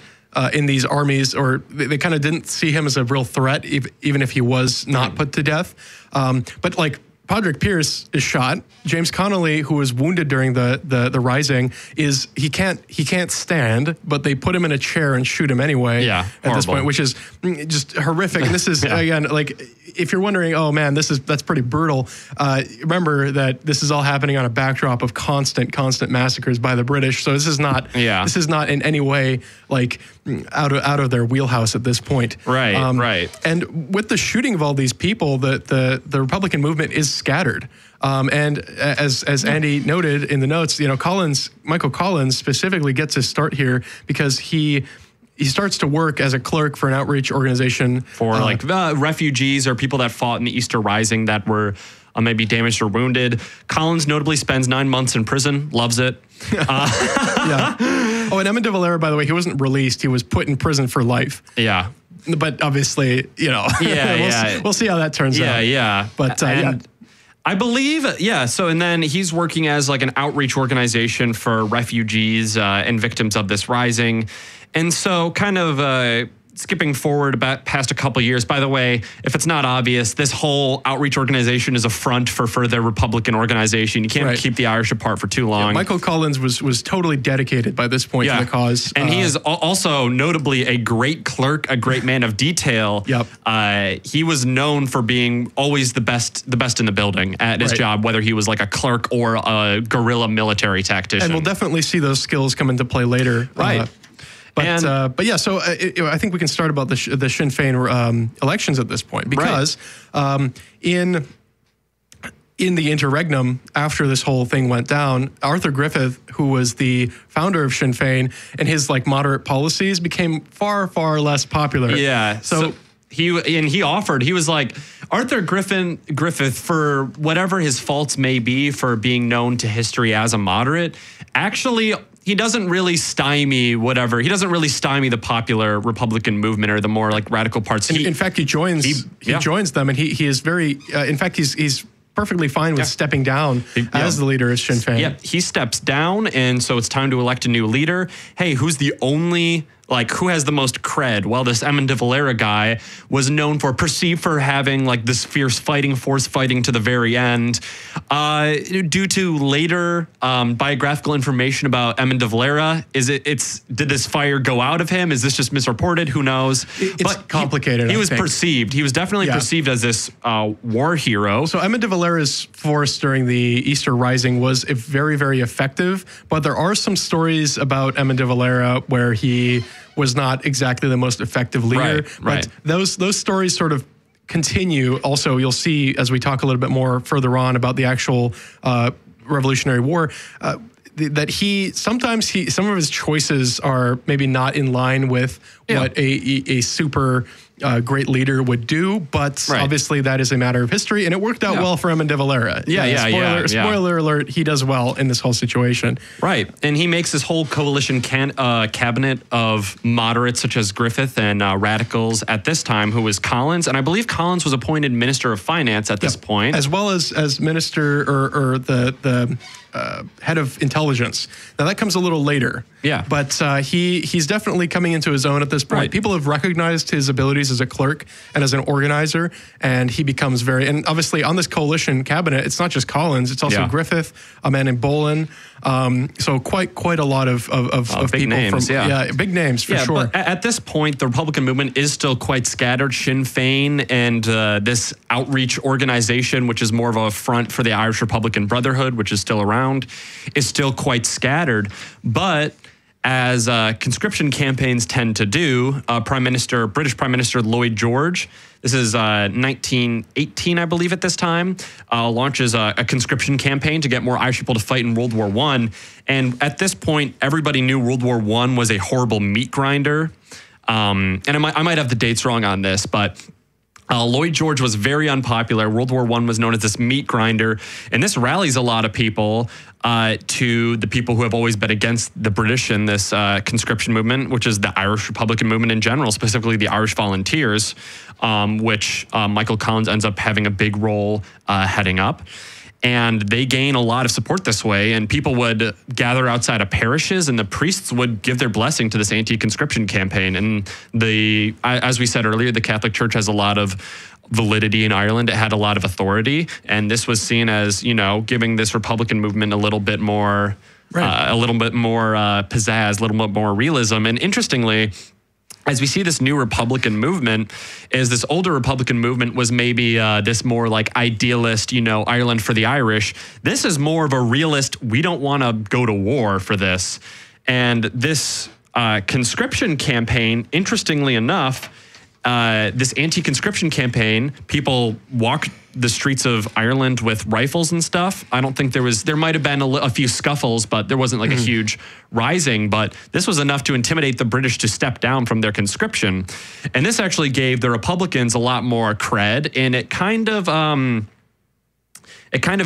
these armies, or they kind of didn't see him as a real threat, even if he was not put to death. But like, Padraig Pearse is shot. James Connolly, who was wounded during the rising, he can't stand, but they put him in a chair and shoot him anyway. Yeah, at this point, which is just horrific. And this is again, like, if you're wondering, oh man, that's pretty brutal. Remember that this is all happening on a backdrop of constant massacres by the British. So this is not in any way like out of their wheelhouse at this point. Right, right. And with the shooting of all these people, the Republican movement is scattered. And as Andy noted in the notes, Michael Collins specifically gets his start here because he starts to work as a clerk for an outreach organization for refugees or people that fought in the Easter Rising that were maybe damaged or wounded. Collins notably spends 9 months in prison, loves it. Yeah. Oh, and Emin de Valera, by the way, he wasn't released. He was put in prison for life. Yeah. But obviously, we'll see how that turns out. Yeah. But I believe, so, and then he's working as like an outreach organization for refugees and victims of this rising. And so kind of skipping forward about past a couple years, by the way, if it's not obvious, this whole outreach organization is a front for further Republican organization. You can't keep the Irish apart for too long. Yeah, Michael Collins was totally dedicated by this point to the cause. And he is also notably a great clerk, a great man of detail. Yep. He was known for being always the best in the building at his job, whether he was like a clerk or a guerrilla military tactician. And we'll definitely see those skills come into play later. Right. But yeah, so I think we can start about the Sinn Féin elections at this point, because in the interregnum after this whole thing went down, Arthur Griffith, who was the founder of Sinn Féin, and his like moderate policies became far less popular. Yeah. So he was like, Arthur Griffith, for whatever his faults may be for being known to history as a moderate, actually, he doesn't really stymie the popular Republican movement or the more like radical parts. In fact, he joins them, and he is very. In fact, he's perfectly fine with stepping down as the leader of Sinn Féin. Yeah, he steps down, and so it's time to elect a new leader. Hey, who's the only? Who has the most cred? Well, this Emin de Valera guy was perceived for having like this fierce force fighting to the very end. Due to later biographical information about Emin de Valera, did this fire go out of him? Is this just misreported? Who knows? It's complicated. He was perceived. He was definitely perceived as this war hero. So Emin de Valera's force during the Easter Rising was very, very effective, but there are some stories about Emin de Valera where he was not exactly the most effective leader. Right. But those stories sort of continue. Also, you'll see as we talk a little bit more further on about the actual Revolutionary War, that some of his choices are maybe not in line with what a super great leader would do, but obviously that is a matter of history, and it worked out well for Emin de Valera. Spoiler alert, he does well in this whole situation. Right, and he makes this whole coalition cabinet of moderates such as Griffith and radicals at this time, who was Collins, and I believe Collins was appointed Minister of Finance at this point. As well as Minister or the head of intelligence. Now that comes a little later. Yeah. But he's definitely coming into his own at this point. Right. People have recognized his abilities as a clerk and as an organizer, and he becomes and obviously on this coalition cabinet, it's not just Collins, it's also Griffith, a man named Boland. So quite a lot of big people names, big names for sure. But at this point, the Republican movement is still quite scattered. Sinn Féin and this outreach organization, which is more of a front for the Irish Republican Brotherhood, which is still around, is still quite scattered. But as conscription campaigns tend to do, British Prime Minister Lloyd George, this is 1918, I believe, at this time, launches a conscription campaign to get more Irish people to fight in World War I. And at this point, everybody knew World War I was a horrible meat grinder. And I might have the dates wrong on this, but Lloyd George was very unpopular. World War I was known as this meat grinder. And this rallies a lot of people to the people who have always been against the British in this conscription movement, which is the Irish Republican movement in general, specifically the Irish Volunteers, which Michael Collins ends up having a big role heading up. And they gain a lot of support this way, and people would gather outside of parishes, and the priests would give their blessing to this anti-conscription campaign. And as we said earlier, the Catholic Church has a lot of validity in Ireland. It had a lot of authority, and this was seen as, giving this Republican movement a little bit more, pizzazz, a little bit more realism. And interestingly, as we see this new Republican movement, is this older Republican movement was maybe this more like idealist, Ireland for the Irish. This is more of a realist, we don't want to go to war for this. And this conscription campaign, interestingly enough, this anti-conscription campaign, people walk the streets of Ireland with rifles and stuff. I don't think there might have been a few scuffles, but there wasn't like a huge rising. But this was enough to intimidate the British to step down from their conscription. And this actually gave the Republicans a lot more cred, and it kind of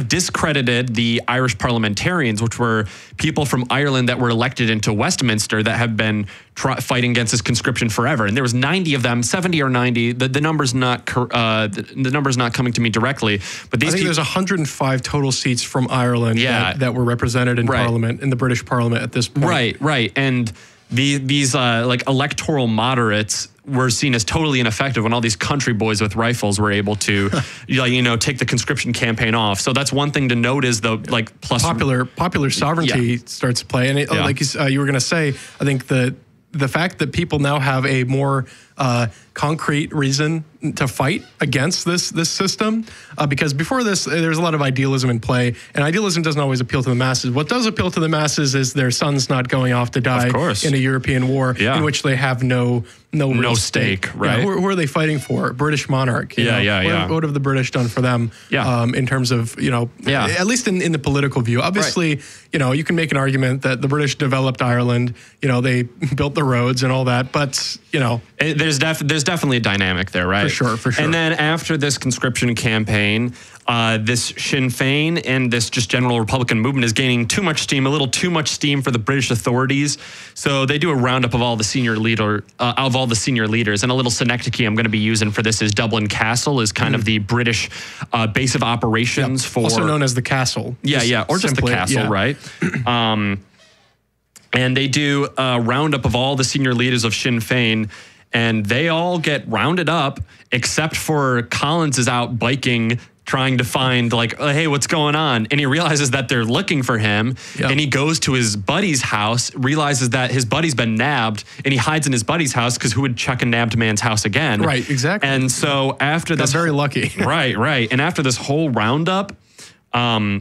discredited the Irish parliamentarians, which were people from Ireland that were elected into Westminster that have been fighting against this conscription forever. And there was 90 of them, 70 or 90. The number's not coming to me directly. But these I think there's 105 total seats from Ireland that were represented in Parliament, in the British Parliament at this point. Right. And these like electoral moderates were seen as totally ineffective when all these country boys with rifles were able to, take the conscription campaign off. So that's one thing to note is the plus popular sovereignty starts to play. And like you were going to say, I think the fact that people now have a more concrete reason to fight against this system, because before this, there's a lot of idealism in play, and idealism doesn't always appeal to the masses. What does appeal to the masses is their sons not going off to die in a European war in which they have no stake. Right? Who are they fighting for? British monarch. What have the British done for them? In terms of at least in the political view. Obviously, you can make an argument that the British developed Ireland. They built the roads and all that, but there's definitely a dynamic there, right? For sure. And then after this conscription campaign, this Sinn Féin and this just general Republican movement is gaining too much steam, a little too much steam for the British authorities. So they do a roundup of all the senior leaders, and a little synecdoche I'm going to be using for this is Dublin Castle is kind of the British base of operations for also known as the Castle. Or just the castle, right? And they do a roundup of all the senior leaders of Sinn Féin. And they all get rounded up, except for Collins is out biking, trying to find hey, what's going on? And he realizes that they're looking for him. And he goes to his buddy's house, realizes that his buddy's been nabbed, and he hides in his buddy's house because who would check a nabbed man's house again? Right, exactly. And so after this... That's very lucky. Right. And after this whole roundup, the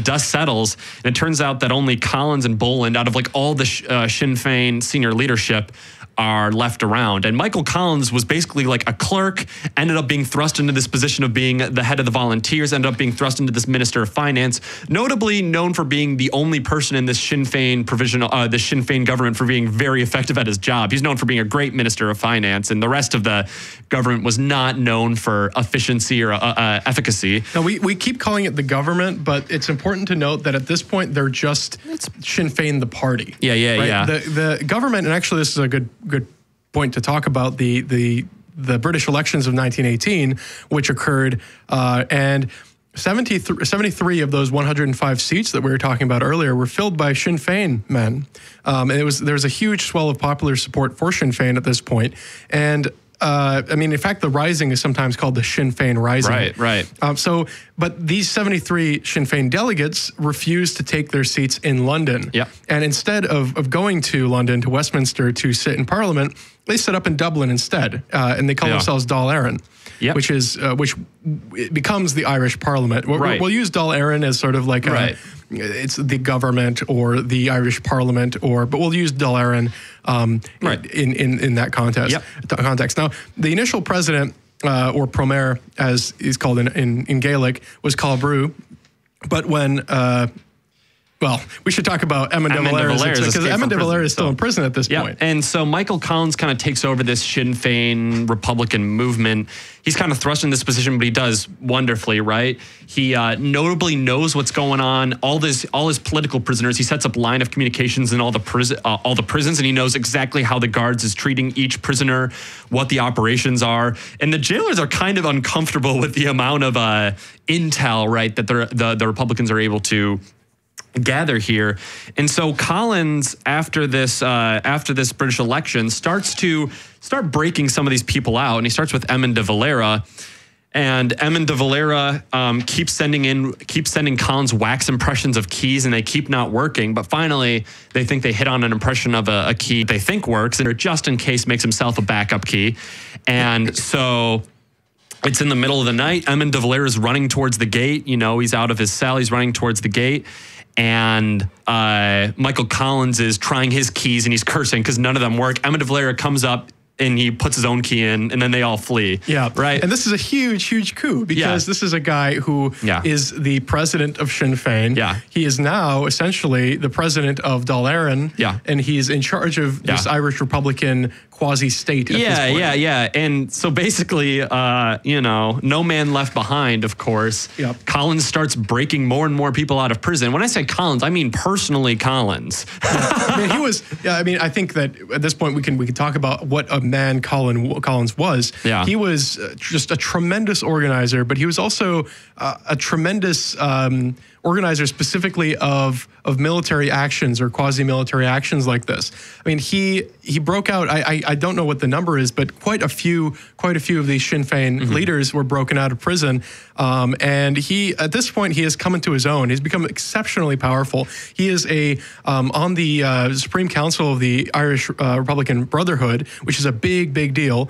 dust settles, and it turns out that only Collins and Boland, out of all the Sinn Féin senior leadership, are left around. And Michael Collins was basically like a clerk, ended up being thrust into this position of being the head of the Volunteers, ended up being thrust into this Minister of Finance, notably known for being the only person in this Sinn Féin the Sinn Féin government for being very effective at his job. He's known for being a great Minister of Finance, and the rest of the government was not known for efficiency or efficacy. Now, we keep calling it the government, but it's important to note that at this point, they're just Sinn Féin, the party. The government, and actually this is a good point to talk about, the British elections of 1918, which occurred, and 73 of those 105 seats that we were talking about earlier were filled by Sinn Féin men. And there was a huge swell of popular support for Sinn Féin at this point. And in fact, the Rising is sometimes called the Sinn Féin Rising. Right. But these 73 Sinn Féin delegates refused to take their seats in London. And instead of going to London, to Westminster, to sit in Parliament, they set up in Dublin instead. And they call themselves Dáil Éireann, which becomes the Irish Parliament. We'll use Dáil Éireann as sort of like it's the government or the Irish Parliament, but we'll use Dáil Éireann in that context. Now, the initial president, or Premier, as he's called in Gaelic, was Call Brew. But when well, we should talk about Eamon de Valera's, because Eamon de Valera is still in prison at this point. And so Michael Collins kind of takes over this Sinn Féin Republican movement. He's kind of thrust in this position, but he does wonderfully, right? He notably knows what's going on. All his political prisoners. He sets up line of communications in all the prisons, and he knows exactly how the guards is treating each prisoner, what the operations are, and the jailers are kind of uncomfortable with the amount of intel, right, that the Republicans are able to gather here. And so Collins, after this British election, starts breaking some of these people out, and he starts with Eamon de Valera. And Eamon de Valera keeps sending Collins wax impressions of keys, and they keep not working. But finally, they think they hit on an impression of a key they think works, and just in case makes himself a backup key. And so it's in the middle of the night. Eamon de Valera is running towards the gate. You know, he's out of his cell. He's running towards the gate. And Michael Collins is trying his keys, and he's cursing because none of them work. Eamon de Valera comes up, and he puts his own key in, and then they all flee. Yeah. Right. And this is a huge, huge coup, because this is a guy who is the president of Sinn Féin. Yeah. He is now essentially the president of Dáil Éireann. Yeah. And he's in charge of this Irish Republican quasi-state at this point. Yeah. And so basically, no man left behind, of course. Yep. Collins starts breaking more and more people out of prison. When I say Collins, I mean personally Collins. I think that at this point we can talk about what a man Collins was. Yeah. He was just a tremendous organizer, but he was also a tremendous organizer specifically of military actions or quasi-military actions like this. I mean, he broke out. I don't know what the number is, but quite a few of these Sinn Féin leaders were broken out of prison. And he, at this point, he has come into his own. He's become exceptionally powerful. He is on the Supreme Council of the Irish Republican Brotherhood, which is a big, big deal.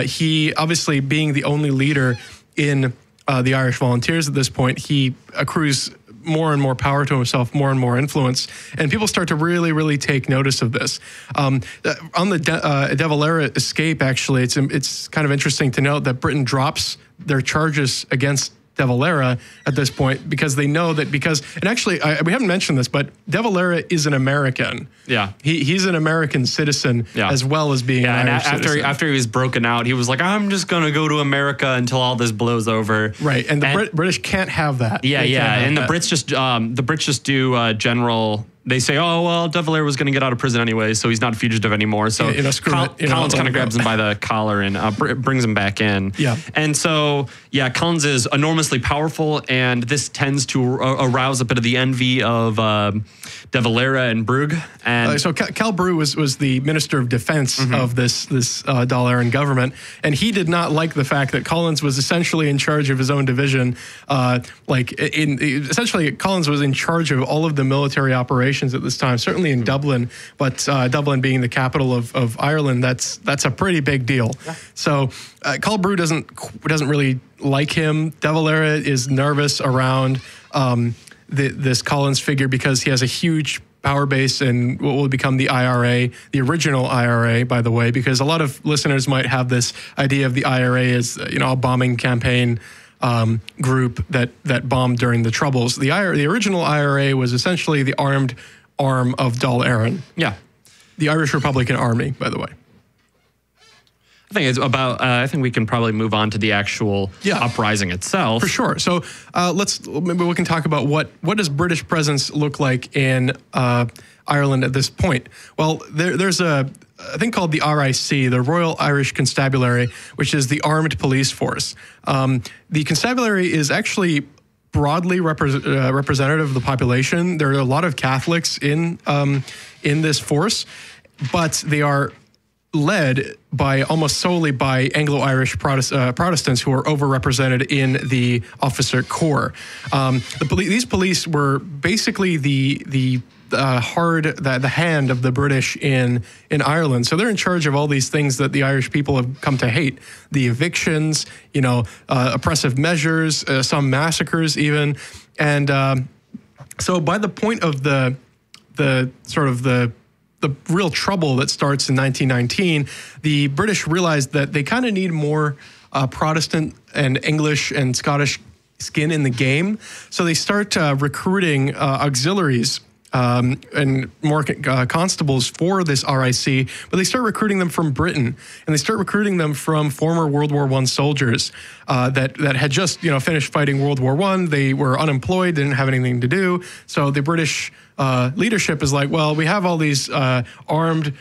He, obviously, being the only leader in the Irish Volunteers at this point, he accrues more and more power to himself, more and more influence, and people start to really, really take notice of this. On the de Valera escape, actually, it's kind of interesting to note that Britain drops their charges against de Valera at this point, because they know that and actually, we haven't mentioned this, but de Valera is an American. Yeah. He's an American citizen as well as being an Irish citizen. After he was broken out, he was like, I'm just going to go to America until all this blows over. Right. And the British can't have that. Yeah. And the Brits just do general. They say, oh, well, de Valera was going to get out of prison anyway, so he's not a fugitive anymore. So Collins kind of grabs him by the collar and brings him back in. Yeah. And so, Collins is enormously powerful, and this tends to arouse a bit of the envy of de Valera and Brugge. And so Cal Brugge was the Minister of Defense of this Dáil Éireann government, and he did not like the fact that Collins was essentially in charge of his own division. Essentially, Collins was in charge of all of the military operations at this time, certainly in Dublin, but Dublin being the capital of Ireland, that's a pretty big deal. Yeah. So Cal Brugge doesn't really like him. De Valera is nervous around this Collins figure because he has a huge power base in what will become the IRA, the original IRA, by the way, because a lot of listeners might have this idea of the IRA as a bombing campaign group that bombed during the Troubles. The original IRA was essentially the armed arm of Dáil Éireann. Yeah. The Irish Republican Army, by the way. I think we can probably move on to the actual uprising itself. For sure. So maybe we can talk about what does British presence look like in Ireland at this point. Well, there's a thing called the RIC, the Royal Irish Constabulary, which is the armed police force. The constabulary is actually broadly representative of the population. There are a lot of Catholics in this force, but they are led almost solely by Anglo-Irish Protestants who are overrepresented in the officer corps. These police were basically the hand of the British in Ireland. So they're in charge of all these things that the Irish people have come to hate: the evictions, oppressive measures, some massacres even. And so by the point of the real trouble that starts in 1919, the British realized that they kind of need more Protestant and English and Scottish skin in the game. So they start recruiting auxiliaries and more constables for this RIC, but they start recruiting them from Britain, and they start recruiting them from former World War I soldiers that had just finished fighting World War I. They were unemployed, didn't have anything to do, so the British leadership is like, well, we have all these armed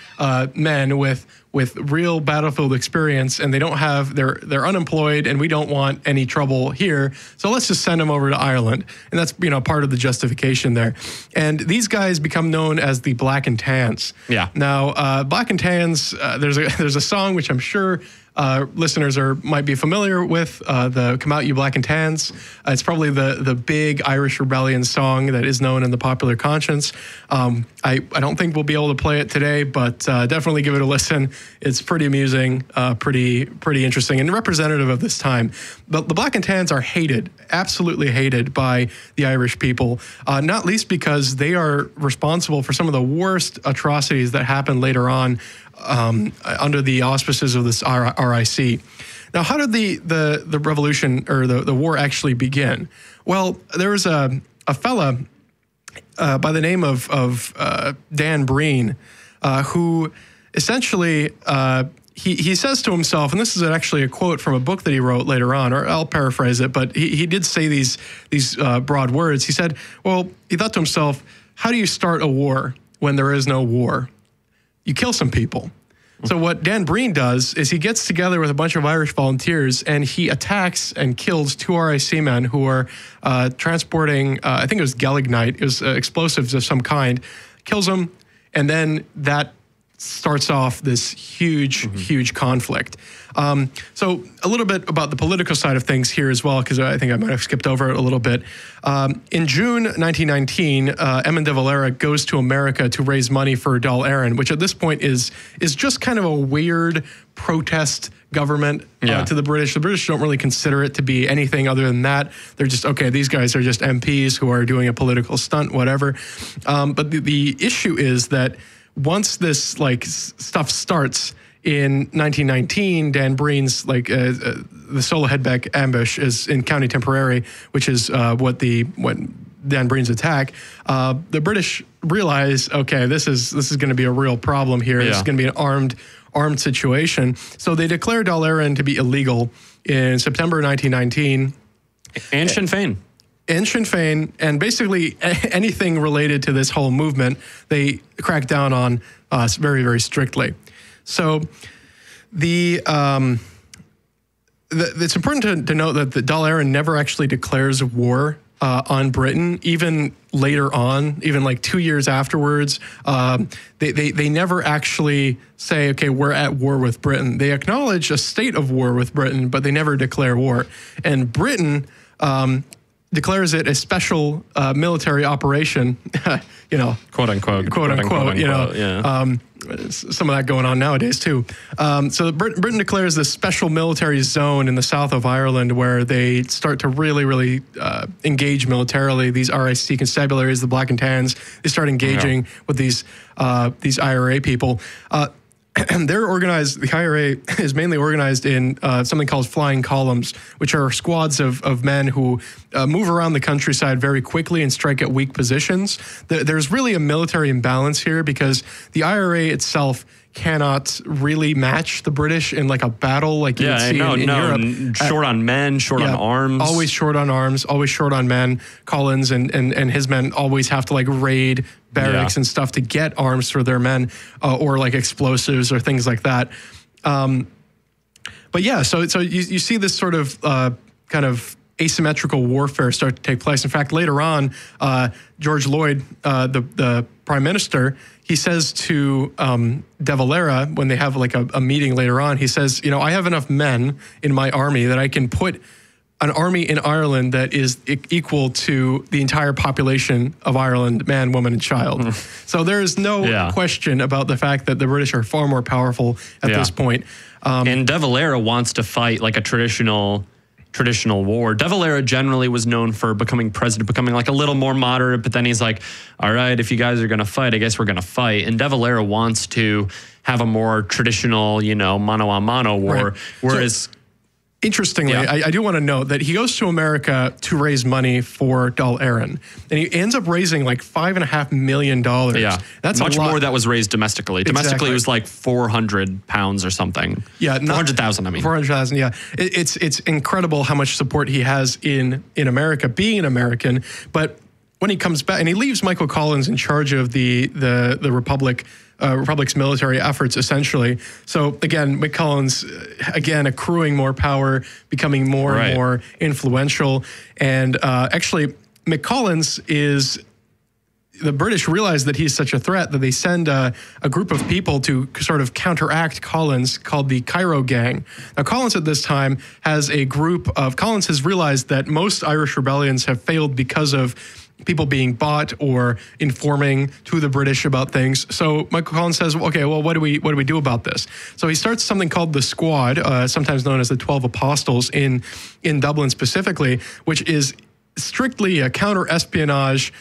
men with real battlefield experience, and they're unemployed, and we don't want any trouble here. So let's just send them over to Ireland. And that's, part of the justification there. And these guys become known as the Black and Tans. Yeah. Now, Black and Tans, there's a song which I'm sure listeners might be familiar with, the Come Out You Black and Tans. It's probably the big Irish rebellion song that is known in the popular conscience. I don't think we'll be able to play it today, but definitely give it a listen. It's pretty amusing, pretty interesting, and representative of this time. But the Black and Tans are hated, absolutely hated by the Irish people, not least because they are responsible for some of the worst atrocities that happened later on under the auspices of this RIC. Now, how did the revolution or the war actually begin? Well, there was a fella by the name of Dan Breen who essentially he says to himself, and this is actually a quote from a book that he wrote later on, or I'll paraphrase it, but he did say these broad words. He said, well, he thought to himself, how do you start a war when there is no war? You kill some people. So what Dan Breen does is he gets together with a bunch of Irish volunteers, and he attacks and kills 2 RIC men who are transporting, I think it was gelignite, it was explosives of some kind, kills them, and then that starts off this huge conflict. So a little bit about the political side of things here as well, because I think I might have skipped over it a little bit. In June 1919, Eamon de Valera goes to America to raise money for Dáil Éireann, which at this point is just kind of a weird protest government to the British. The British don't really consider it to be anything other than that. They're just, okay, these guys are just MPs who are doing a political stunt, whatever. But the issue is that once this stuff starts in 1919, Dan Breen's the Solo Headbeck ambush is in County Tipperary, which is what Dan Breen's attack. The British realize, okay, this is going to be a real problem here. Yeah. This is going to be an armed situation. So they declare Dáil Éireann to be illegal in September 1919. And Sinn Féin. And Sinn Féin, and basically anything related to this whole movement, they crack down on very, very strictly. So it's important to note that the Dáil Éireann never actually declares war on Britain, even later on, even 2 years afterwards. They never actually say, okay, we're at war with Britain. They acknowledge a state of war with Britain, but they never declare war. And Britain declares it a special military operation, quote unquote, some of that going on nowadays too. So Britain declares this special military zone in the south of Ireland where they start to really engage militarily. These RIC constabularies, the Black and Tans, they start engaging with these IRA people. They're organized, the IRA is mainly organized in something called flying columns, which are squads of men who move around the countryside very quickly and strike at weak positions. There's really a military imbalance here because the IRA itself cannot really match the British in a battle like you would see in Europe. Short on men, short on arms. Always short on arms, always short on men. Collins and his men always have to raid barracks and stuff to get arms for their men or explosives or things like that. But yeah, so you see this sort of kind of asymmetrical warfare start to take place. In fact, later on, George Lloyd, the prime minister, he says to de Valera, when they have a meeting later on, he says, I have enough men in my army that I can put an army in Ireland that is equal to the entire population of Ireland, man, woman, and child. So there is no question about the fact that the British are far more powerful at this point. And de Valera wants to fight a traditional war. De Valera generally was known for becoming president, becoming a little more moderate, but then he's like, all right, if you guys are going to fight, I guess we're going to fight. And de Valera wants to have a more traditional, mano a mano war, right. whereas... Interestingly, Yeah. I do want to note that he goes to America to raise money for Dal Éireann, and he ends up raising like $5.5 million. Yeah, that's much a lot. more that was raised domestically. Domestically, Exactly. it was like 400 pounds or something. Yeah, 400,000. I mean, 400,000. Yeah, it's incredible how much support he has in America, being an American. But when he comes back, and he leaves Michael Collins in charge of the Republic's military efforts, essentially. So again, Mick Collins, again, accruing more power, becoming more and more influential. And actually, Mick Collins is, the British realize that he's such a threat that they send a group of people to sort of counteract Collins called the Cairo Gang. Now, Collins at this time has a group of, Collins has realized that most Irish rebellions have failed because of people being bought or informing to the British about things. So Michael Collins says, okay, well, what do we do about this? So he starts something called the Squad, sometimes known as the 12 Apostles in Dublin specifically, which is strictly a counter-espionage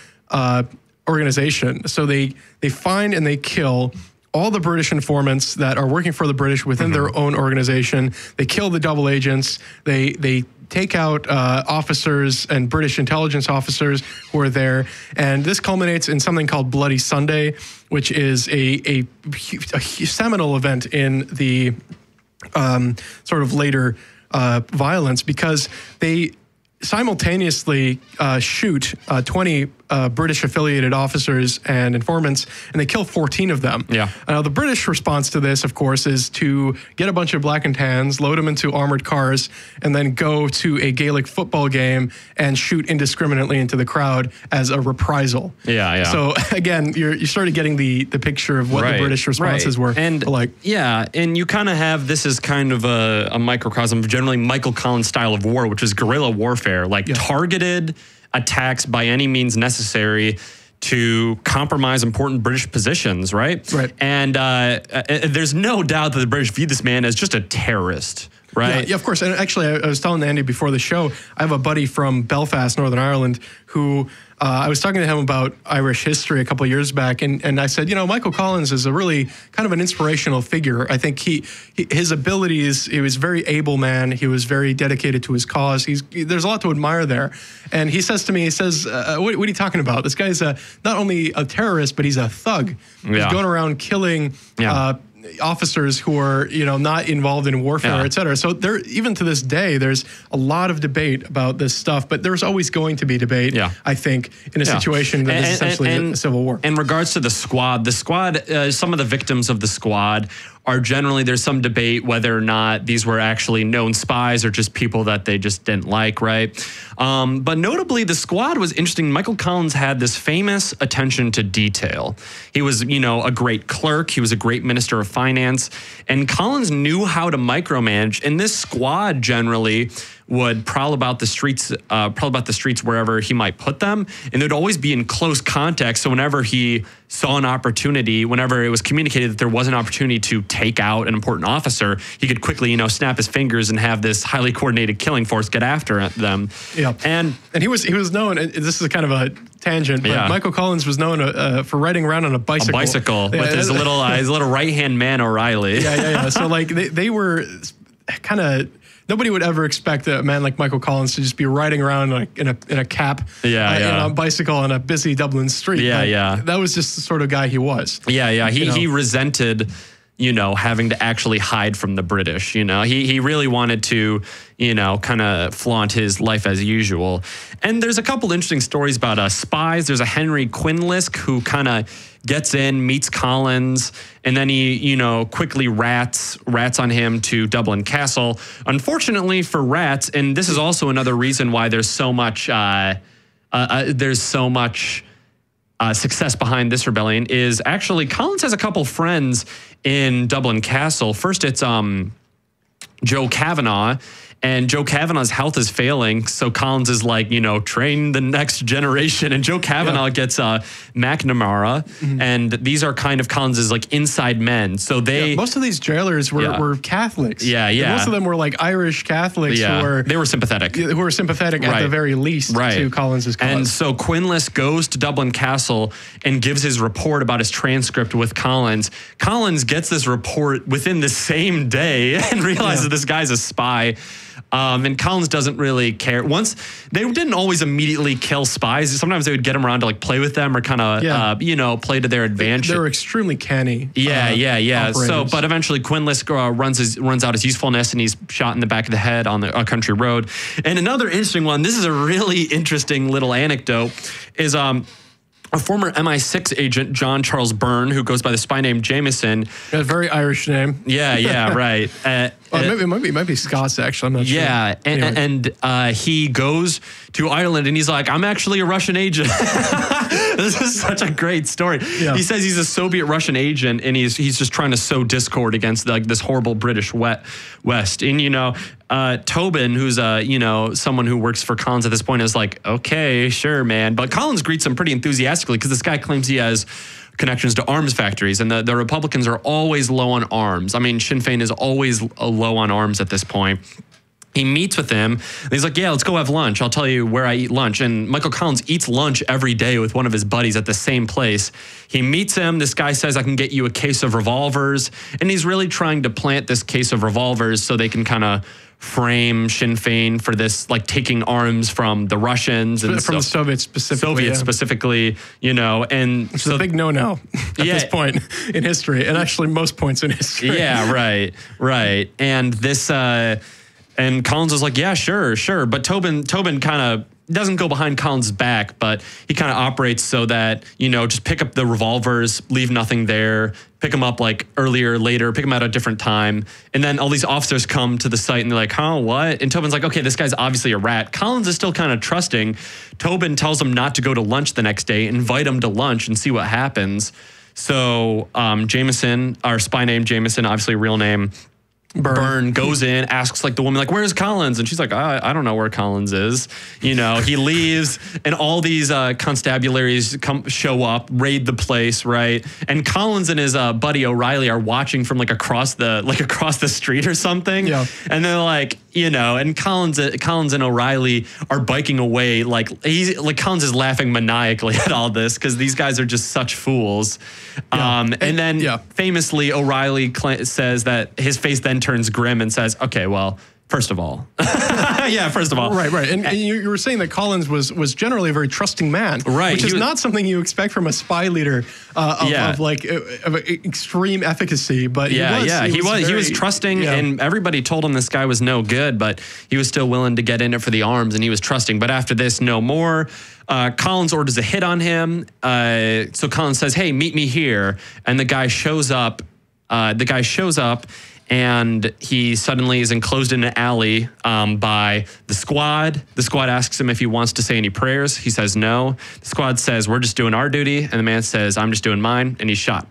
organization. So they find and they kill all the British informants that are working for the British within their own organization. They kill the double agents. They take out officers and British intelligence officers who are there. And this culminates in something called Bloody Sunday, which is a seminal event in the sort of later violence, because they simultaneously shoot 20 British affiliated officers and informants, and they kill 14 of them. Yeah. Now, the British response to this, of course, is to get a bunch of black and tans, load them into armored cars, and then go to a Gaelic football game and shoot indiscriminately into the crowd as a reprisal. Yeah, yeah. So again, you started getting the picture of what the British responses were. And like. Yeah, and you kind of have, this is kind of a microcosm of generally Michael Collins' style of war, which is guerrilla warfare, like targeted attacks by any means necessary to compromise important British positions, right? Right. And there's no doubt that the British view this man as just a terrorist, right? Yeah, of course. And actually, I was telling Andy before the show, I have a buddy from Belfast, Northern Ireland, who I was talking to him about Irish history a couple of years back, and I said, Michael Collins is a really kind of an inspirational figure. I think his abilities, he was a very able man. He was very dedicated to his cause. There's a lot to admire there. And he says to me, what are you talking about? This guy's not only a terrorist, but he's a thug. He's going around killing officers who are, not involved in warfare, et cetera. So there, even to this day, there's a lot of debate about this stuff, but there's always going to be debate, I think, in a situation that is essentially a civil war. In regards to the Squad, some of the victims of the Squad are generally, there's some debate whether or not these were actually known spies or just people that they just didn't like, right? But notably, the Squad was interesting. Michael Collins had this famous attention to detail. He was, a great clerk. He was a great minister of finance. And Collins knew how to micromanage. And this Squad generally would prowl about the streets wherever he might put them, and they'd always be in close contact. So whenever he saw an opportunity, whenever it was communicated that there was an opportunity to take out an important officer, he could quickly, snap his fingers and have this highly coordinated killing force get after them. Yeah, and he was known. And this is kind of a tangent, but Michael Collins was known for riding around on a bicycle. With his little right hand man O'Reilly. Yeah. So like they were kind of. Nobody would ever expect a man like Michael Collins to just be riding around in a cap, on a bicycle on a busy Dublin street. That was just the sort of guy he was. He resented, having to actually hide from the British. He really wanted to, kind of flaunt his life as usual. And there's a couple interesting stories about spies. There's a Henry Quinlisk who kind of gets in, meets Collins, and then he, quickly rats on him to Dublin Castle. Unfortunately for rats, and this is also another reason why there's so much success behind this rebellion, is actually Collins has a couple friends in Dublin Castle. First, it's Joe Kavanagh. And Joe Kavanagh's health is failing, so Collins is like, train the next generation. And Joe Kavanagh gets McNamara, and these are kind of Collins's like inside men. So most of these jailers were Catholics. Most of them were like Irish Catholics they were sympathetic. Who were sympathetic at the very least to Collins's cause. And so Quinlisk goes to Dublin Castle and gives his report about his transcript with Collins. Collins gets this report within the same day and realizes this guy's a spy. And Collins doesn't really care. Once they didn't always immediately kill spies. Sometimes they would get them around to like play with them or kind of play to their advantage. They were extremely canny. Yeah. So, but eventually Quinless runs out his usefulness, and he's shot in the back of the head on a country road. And another interesting one. This is a really interesting little anecdote. Is a former MI6 agent, John Charles Byrne, who goes by the spy name Jameson. A very Irish name. Yeah, right. It might be Scots, actually. I'm not sure. Yeah, and he goes to Ireland, and he's like, I'm actually a Russian agent. This is such a great story. Yeah. He says he's a Soviet-Russian agent, and he's just trying to sow discord against like this horrible British West. And, Tobin, who's someone who works for Collins at this point, is like, okay, sure, man. But Collins greets him pretty enthusiastically because this guy claims he has connections to arms factories, and the Republicans are always low on arms. I mean, Sinn Féin is always low on arms at this point. He meets with him, and he's like, yeah, let's go have lunch. I'll tell you where I eat lunch. And Michael Collins eats lunch every day with one of his buddies at the same place. He meets him. This guy says, I can get you a case of revolvers. And he's really trying to plant this case of revolvers so they can kind of frame Sinn Féin for this, like taking arms from the Russians and from the Soviets specifically. And which is a big no-no at this point in history, and actually most points in history. Yeah, right. And this, and Collins was like, yeah, sure. But Tobin kind of doesn't go behind Collins' back, but he kind of operates so that, just pick up the revolvers, leave nothing there, pick them up like earlier, later, pick them out at a different time. And then all these officers come to the site and they're like, huh, what? And Tobin's like, okay, this guy's obviously a rat. Collins is still kind of trusting. Tobin tells him not to go to lunch the next day, invite him to lunch and see what happens. So Jameson, our spy name Jameson, obviously real name, Byrne goes in, asks like the woman, like, where's Collins? And she's like, I don't know where Collins is. He leaves, and all these constabularies show up, raid the place, right? And Collins and his buddy O'Reilly are watching from across the street or something. Yeah. And they're like, and Collins and O'Reilly are biking away. Collins is laughing maniacally at all this because these guys are just such fools. Yeah. And then famously O'Reilly says that his face then turns grim and says, okay, well, first of all. Right. And you were saying that Collins was generally a very trusting man. Right. Which is not something you expect from a spy leader of extreme efficacy. But he was trusting, and everybody told him this guy was no good, but he was still willing to get in it for the arms, and he was trusting. But after this, no more. Collins orders a hit on him. So Collins says, hey, meet me here. And the guy shows up. And he suddenly is enclosed in an alley by the squad. The squad asks him if he wants to say any prayers. He says no. The squad says, we're just doing our duty. And the man says, I'm just doing mine. And he's shot.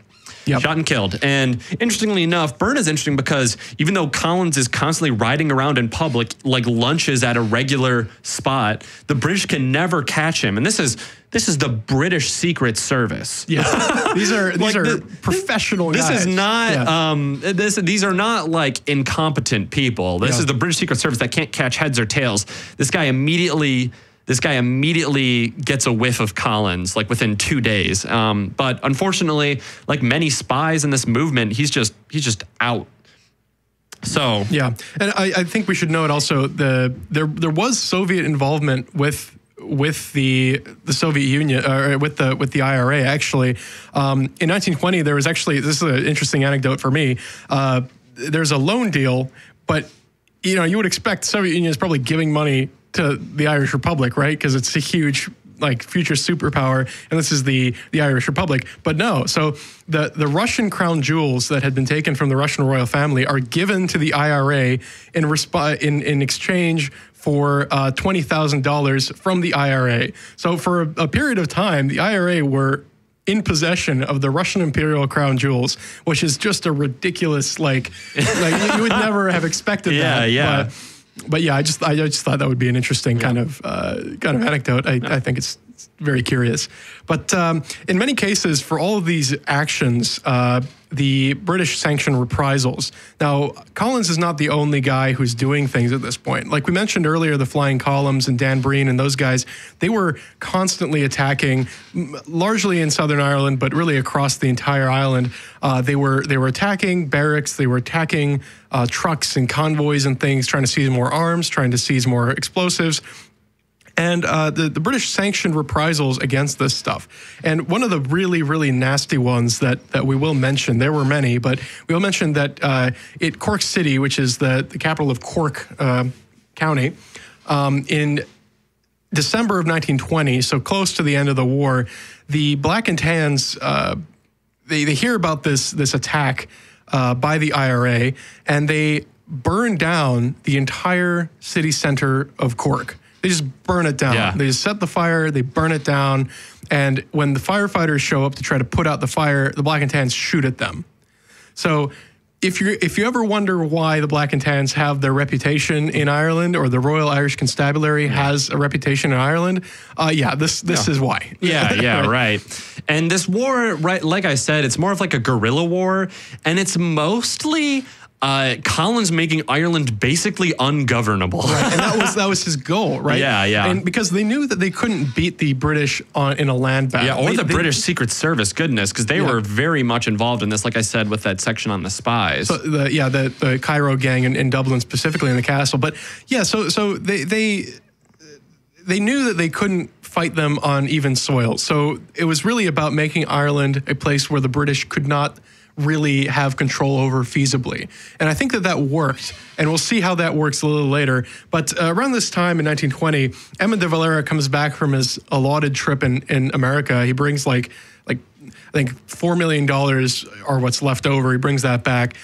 Yep. Shot and killed. And interestingly enough, Byrne is interesting because even though Collins is constantly riding around in public, like lunches at a regular spot, the British can never catch him. And this is the British Secret Service. Yeah, these are professional guys. This is not these are not like incompetent people. This is the British Secret Service that can't catch heads or tails. This guy immediately gets a whiff of Collins like within 2 daes. But unfortunately, like many spies in this movement, he's just out. So yeah, and I think we should note also there was Soviet involvement with the Soviet Union, or with the IRA, actually. In 1920, there was actually, this is an interesting anecdote for me, there's a loan deal, but you would expect the Soviet Union is probably giving money to the Irish Republic, right? Because it's a huge future superpower, and this is the Irish Republic. But no, so the Russian crown jewels that had been taken from the Russian royal family are given to the IRA in exchange for $20,000 from the IRA. So for a period of time, the IRA were in possession of the Russian imperial crown jewels, which is just a ridiculous, you would never have expected that. Yeah. But yeah, I just thought that would be an interesting kind of anecdote. I think it's very curious. But in many cases, for all of these actions, the British sanctioned reprisals. Now, Collins is not the only guy who's doing things at this point. Like we mentioned earlier, the Flying Columns and Dan Breen and those guys, they were constantly attacking, largely in Southern Ireland, but really across the entire island. They were attacking barracks, they were attacking trucks and convoys and things, trying to seize more arms, trying to seize more explosives. And the British sanctioned reprisals against this stuff. And one of the really, really nasty ones that we will mention, there were many, but we will mention that at Cork City, which is the capital of Cork County, in December of 1920, so close to the end of the war, the Black and Tans, they hear about this attack by the IRA, and they burn down the entire city center of Cork. They just burn it down. Yeah. They just set the fire, they burn it down, and when the firefighters show up to try to put out the fire, the Black and Tans shoot at them. So if you ever wonder why the Black and Tans have their reputation in Ireland, or the Royal Irish Constabulary has a reputation in Ireland, this is why. Yeah, right. And this war, right, like I said, it's more of like a guerrilla war, and it's mostly Collins making Ireland basically ungovernable. Right, and that was his goal, right? Yeah. And because they knew that they couldn't beat the British in a land battle. Yeah, or the British Secret Service, goodness, because they were very much involved in this, like I said, with that section on the spies. So the Cairo gang in Dublin, specifically in the castle. But yeah, so they knew that they couldn't fight them on even soil. So it was really about making Ireland a place where the British could not really have control over feasibly. And I think that worked, and we'll see how that works a little later. But around this time in 1920, Edmund de Valera comes back from his allotted trip in America. He brings like I think $4 million are what's left over. He brings that back.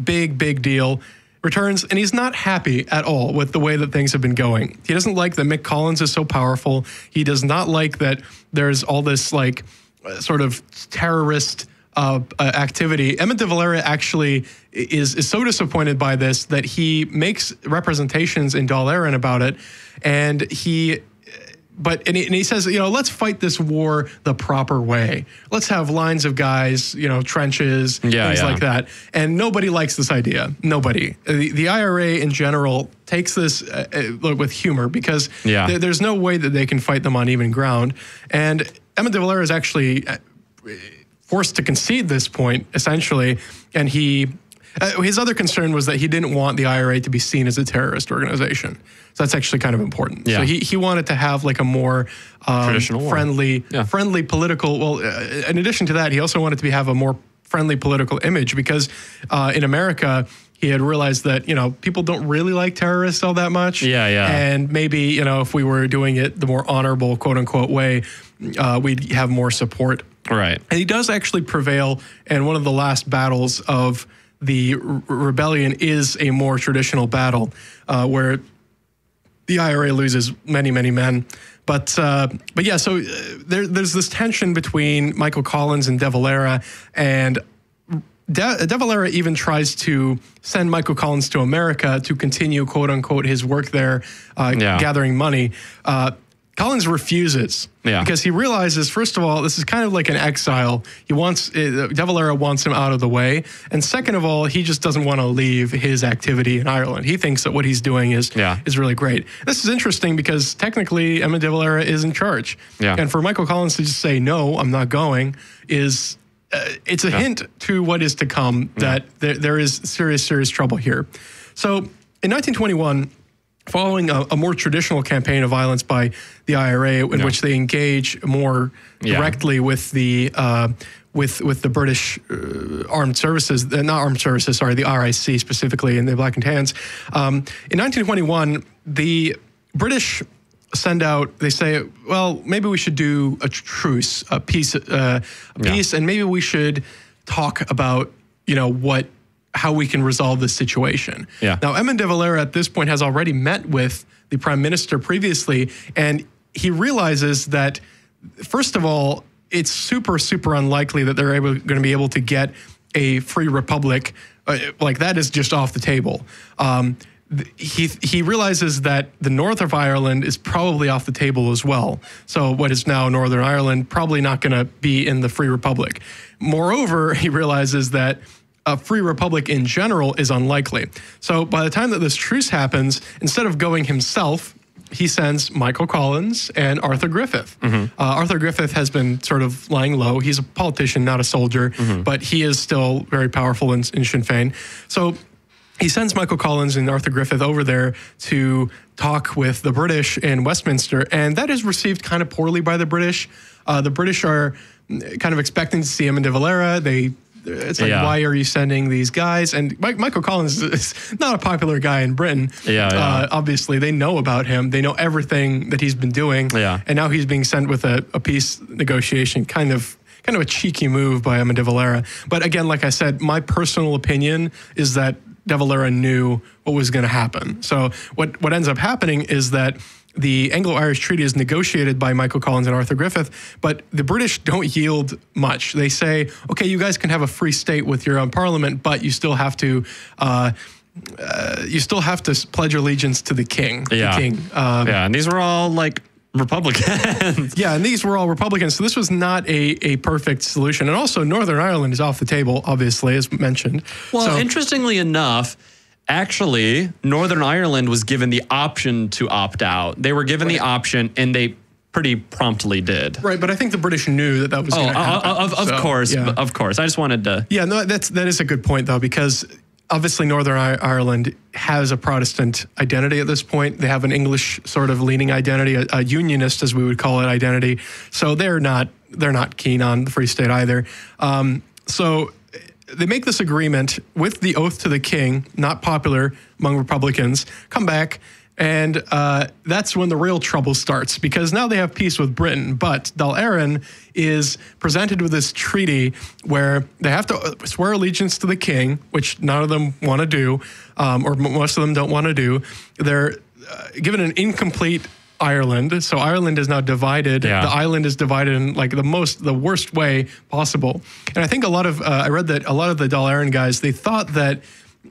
Big deal. Returns, and he's not happy at all with the way that things have been going. He doesn't like that Mick Collins is so powerful. He does not like that there's all this like sort of terrorist activity. Edmund de Valera actually is so disappointed by this that he makes representations in Dáil Éireann about it, and he says, let's fight this war the proper way. Let's have lines of guys, trenches, things like that. And nobody likes this idea. Nobody. The IRA in general takes this with humor, because there's no way that they can fight them on even ground. And Edmund de Valera is actually forced to concede this point, essentially, and his other concern was that he didn't want the IRA to be seen as a terrorist organization. So that's actually kind of important. Yeah. So he wanted to have like a more friendly political. Well, in addition to that, he also wanted to have a more friendly political image, because in America, he had realized that, people don't really like terrorists all that much. Yeah. And maybe, if we were doing it the more honorable, quote unquote, way, we'd have more support. Right. And he does actually prevail. And one of the last battles of the rebellion is a more traditional battle where the IRA loses many men. But yeah, so there's this tension between Michael Collins and de Valera, and de Valera even tries to send Michael Collins to America to continue, quote unquote, his work there, gathering money. Collins refuses because he realizes, first of all, this is kind of like an exile. De Valera wants him out of the way. And second of all, he just doesn't want to leave his activity in Ireland. He thinks that what he's doing is really great. This is interesting because technically Edmund de Valera is in charge. Yeah. And for Michael Collins to just say, no, I'm not going, is it's a hint to what is to come, that there is serious trouble here. So in 1921, following a more traditional campaign of violence by the IRA, in which they engage more directly with the British armed services, the RIC specifically, and the Black and Tans. In 1921, the British send out, they say, well, maybe we should do a truce, a peace, and maybe we should talk about, how we can resolve this situation. Yeah. Now, Edmund de Valera at this point has already met with the prime minister previously, and he realizes that, first of all, it's super unlikely that they're going to be able to get a free republic. Like, that is just off the table. he realizes that the north of Ireland is probably off the table as well. So what is now Northern Ireland probably not going to be in the Free Republic. Moreover, he realizes that a free republic in general is unlikely. So by the time that this truce happens, instead of going himself, he sends Michael Collins and Arthur Griffith. Arthur Griffith has been sort of lying low. He's a politician, not a soldier, but he is still very powerful in Sinn Féin. So he sends Michael Collins and Arthur Griffith over there to talk with the British in Westminster, and that is received kind of poorly by the British. The British are kind of expecting to see Eamon de Valera. It's like, why are you sending these guys? And Michael Collins is not a popular guy in Britain. Obviously, they know about him. They know everything that he's been doing. And now he's being sent with a peace negotiation, kind of a cheeky move by Eamon de Valera. But again, like I said, my personal opinion is that de Valera knew what was going to happen. So what ends up happening is that the Anglo-Irish Treaty is negotiated by Michael Collins and Arthur Griffith, but the British don't yield much. They say, okay, you guys can have a free state with your own parliament, but you still have to pledge allegiance to the king. And these were all like Republicans. And these were all Republicans. So this was not a perfect solution. And also Northern Ireland is off the table, obviously, as mentioned. Well, so, interestingly enough, actually, Northern Ireland was given the option to opt out. They were given the option, and they pretty promptly did. Right, but I think the British knew that was going to happen. Of course. I just wanted to... Yeah, no, that is a good point, though, because obviously Northern Ireland has a Protestant identity at this point. They have an English sort of leaning identity, a unionist, as we would call it, identity. So they're not keen on the Free State either. So they make this agreement with the oath to the king, not popular among Republicans, come back, and that's when the real trouble starts, because now they have peace with Britain, but Dáil Éireann is presented with this treaty where they have to swear allegiance to the king, which none of them want to do, or most of them don't want to do. They're given an incomplete Ireland. So Ireland is now divided. The island is divided in like the worst way possible. And I think I read that a lot of the Dáil Éireann guys, they thought that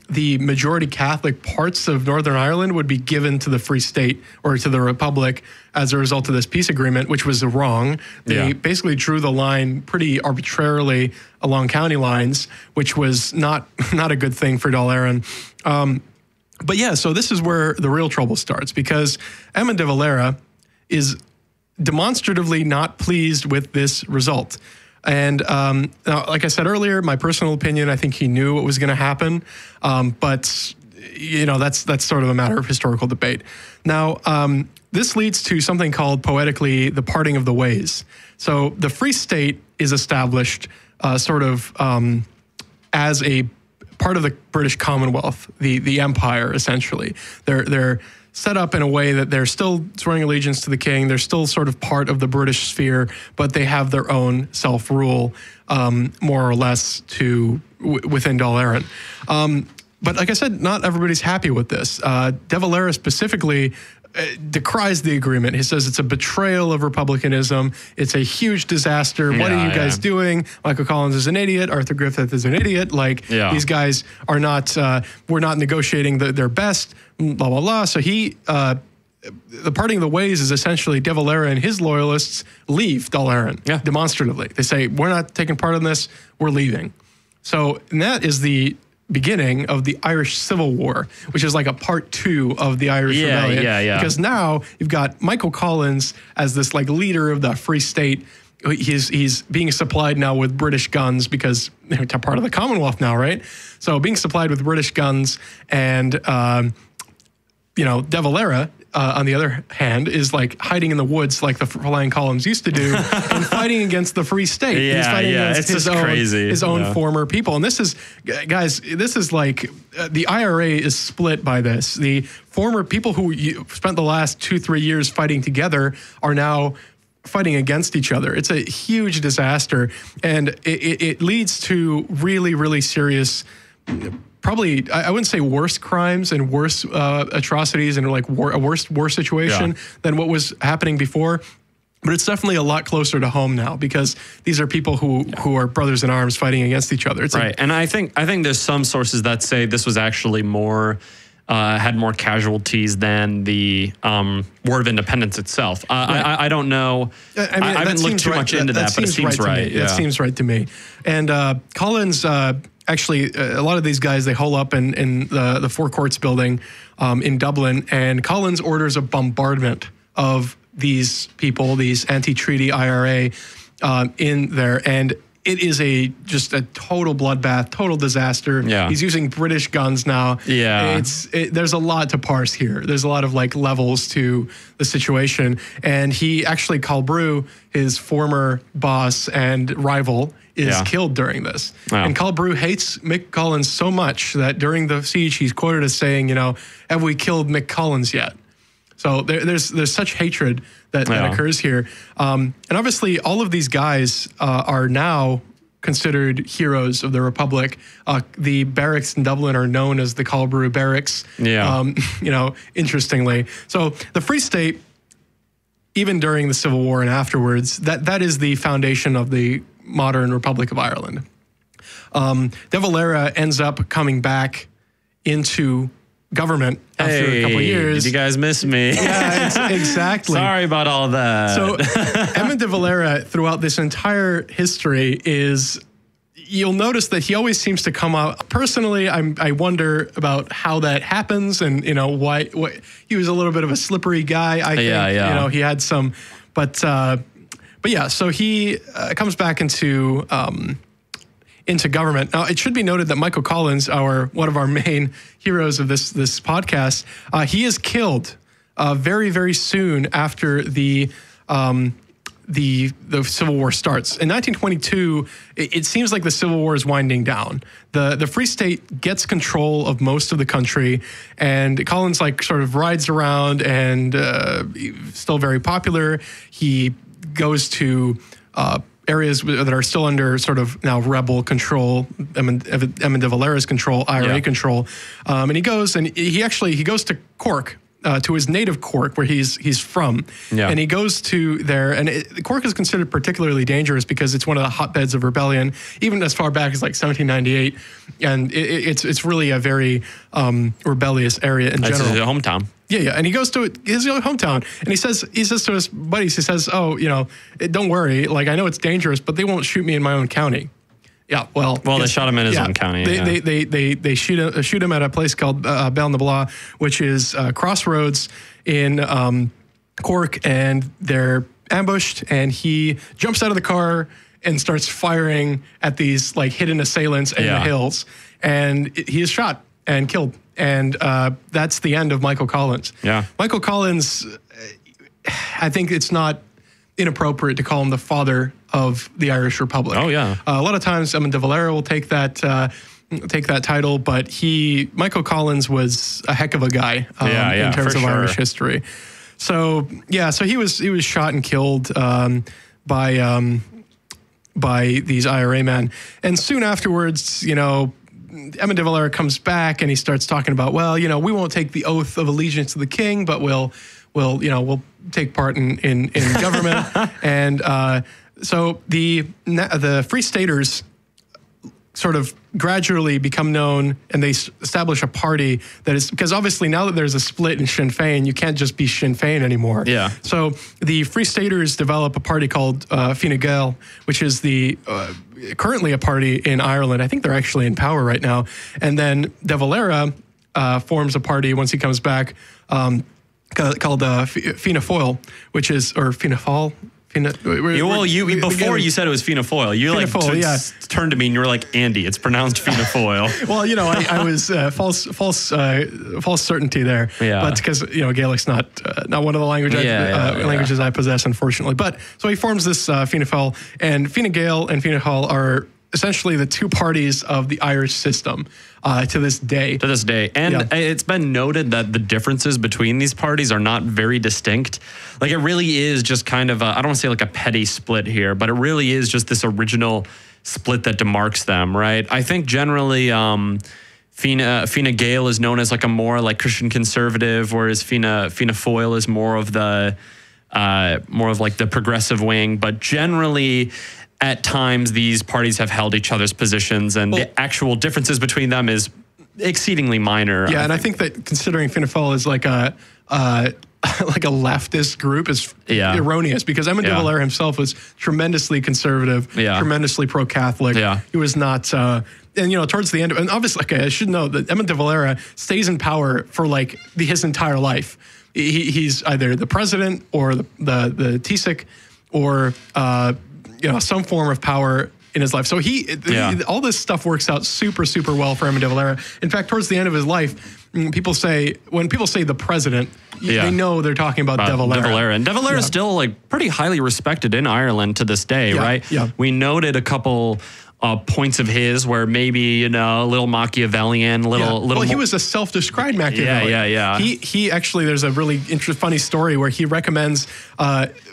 the majority Catholic parts of Northern Ireland would be given to the Free State or to the Republic as a result of this peace agreement, which was wrong. They basically drew the line pretty arbitrarily along county lines, which was not a good thing for Dáil Éireann. But yeah, so this is where the real trouble starts, because Eamon de Valera is demonstratively not pleased with this result. And now, like I said earlier, my personal opinion, I think he knew what was going to happen. But, that's sort of a matter of historical debate. Now, this leads to something called poetically the parting of the ways. So the Free State is established as a part of the British Commonwealth, the empire, essentially. They're set up in a way that they're still swearing allegiance to the king. They're still sort of part of the British sphere, but they have their own self-rule, more or less, within Dáil Éireann. But like I said, not everybody's happy with this. De Valera specifically decries the agreement. He says it's a betrayal of republicanism. It's a huge disaster. What are you guys doing? Michael Collins is an idiot. Arthur Griffith is an idiot. These guys are not, we're not negotiating their best, blah, blah, blah. So the parting of the ways is essentially De Valera and his loyalists leave Dáil Éireann demonstratively. They say, we're not taking part in this, we're leaving. So, and that is the beginning of the Irish Civil War, which is like a part 2 of the Irish Rebellion. Because now you've got Michael Collins as this like leader of the Free State. He's being supplied now with British guns because they're part of the Commonwealth now, right? So being supplied with British guns, and De Valera, on the other hand, is like hiding in the woods like the Flying Columns used to do and fighting against the Free State. He's fighting against his own former people. And this is, guys, like the IRA is split by this. The former people who spent the last 2-3 years fighting together are now fighting against each other. It's a huge disaster. And it leads to really, really serious, probably, I wouldn't say worse crimes and worse atrocities and like a worse war situation than what was happening before. But it's definitely a lot closer to home now, because these are people who are brothers in arms fighting against each other. It's right. And I think there's some sources that say this was actually more had more casualties than the War of Independence itself. I don't know. I mean, I haven't looked too much into that, but it seems right. Yeah. That seems right to me. And Collins, actually, a lot of these guys, they hole up in the Four Courts building in Dublin, and Collins orders a bombardment of these people, these anti-treaty IRA in there. And it is just a total bloodbath, total disaster. Yeah. He's using British guns now. Yeah. There's a lot to parse here. There's a lot of like levels to the situation. And he actually, Culbrew, his former boss and rival, is killed during this. Wow. And Culbrew hates Mick Collins so much that during the siege, he's quoted as saying, have we killed Mick Collins yet? So there's such hatred that occurs here. And obviously, all of these guys are now considered heroes of the Republic. The barracks in Dublin are known as the Culbrew Barracks, interestingly. So the Free State, even during the Civil War and afterwards, that is the foundation of the modern Republic of Ireland. De Valera ends up coming back into government after a couple of years. Did you guys miss me? Yeah, exactly. Sorry about all that. So Edmund de Valera, throughout this entire history, you'll notice that he always seems to come out. Personally, I wonder about how that happens, and why he was a little bit of a slippery guy. I think he had some, but yeah. So he comes back into government. Now, it should be noted that Michael Collins, one of our main heroes of this podcast, he is killed very, very soon after the Civil War starts. In 1922, it seems like the Civil War is winding down. The Free State gets control of most of the country, and Collins sort of rides around and still very popular. He goes to areas that are still under sort of now rebel control, Edmund de Valera's control, IRA control, and he goes to Cork, to his native Cork, where he's from, and he goes to there, and Cork is considered particularly dangerous because it's one of the hotbeds of rebellion, even as far back as 1798, and it's really a very rebellious area in general. That's his hometown. Yeah, and he goes to his hometown, and he says to his buddies, he says, "Oh, don't worry. I know it's dangerous, but they won't shoot me in my own county." Yeah, well, they shot him in his own county. They shoot him at a place called Ballinabla, which is crossroads in Cork, and they're ambushed, and he jumps out of the car and starts firing at these hidden assailants in the hills, and he is shot and killed. And that's the end of Michael Collins. Yeah. Michael Collins, I think it's not inappropriate to call him the father of the Irish Republic. Oh, yeah. A lot of times, de Valera will take that title, but Michael Collins was a heck of a guy in terms of Irish history. So, so he was shot and killed by these IRA men. And soon afterwards, Edmund de Valera comes back and he starts talking about, we won't take the oath of allegiance to the king, but we'll take part in government. And so the Free Staters sort of gradually become known, and they establish a party that is, because obviously now that there's a split in Sinn Féin, you can't just be Sinn Féin anymore. Yeah. So the Free Staters develop a party called Fine Gael, which is currently a party in Ireland. I think they're actually in power right now. And then de Valera forms a party once he comes back called Fianna Fáil, which is, or Fianna Fáil. Before you said it was Fianna Fáil. You turned to me and you were like, Andy, it's pronounced Fianna Fáil. Well, I was false certainty there. Yeah. But because Gaelic's not one of the languages I possess, unfortunately. But so he forms this Fianna Fáil, and Fine Gael and Fianna Fáil are essentially the two parties of the Irish system to this day. And it's been noted that the differences between these parties are not very distinct. It really is just kind of, I don't want to say a petty split here, but it really is just this original split that demarks them, right? I think generally Fine Gael is known as a more Christian conservative, whereas Fianna Fáil is more of the progressive wing, but generally at times these parties have held each other's positions, and the actual differences between them is exceedingly minor. Yeah, and I think that considering Fianna Fáil is like a like a leftist group is erroneous, because Eamon de Valera himself was tremendously conservative, tremendously pro-Catholic. He was not, and towards the end, and obviously, okay, I should know that Eamon de Valera stays in power for like his entire life. He's either the president or the TSIC or some form of power in his life. So all this stuff works out super, super well for Eamon de Valera. In fact, towards the end of his life, when people say the president, they know they're talking about de Valera. And de Valera is still like pretty highly respected in Ireland to this day, right? Yeah. We noted a couple points of his where maybe, a little Machiavellian, little. Well, he was a self-described Machiavellian. Yeah. He actually, there's a really funny story where he recommends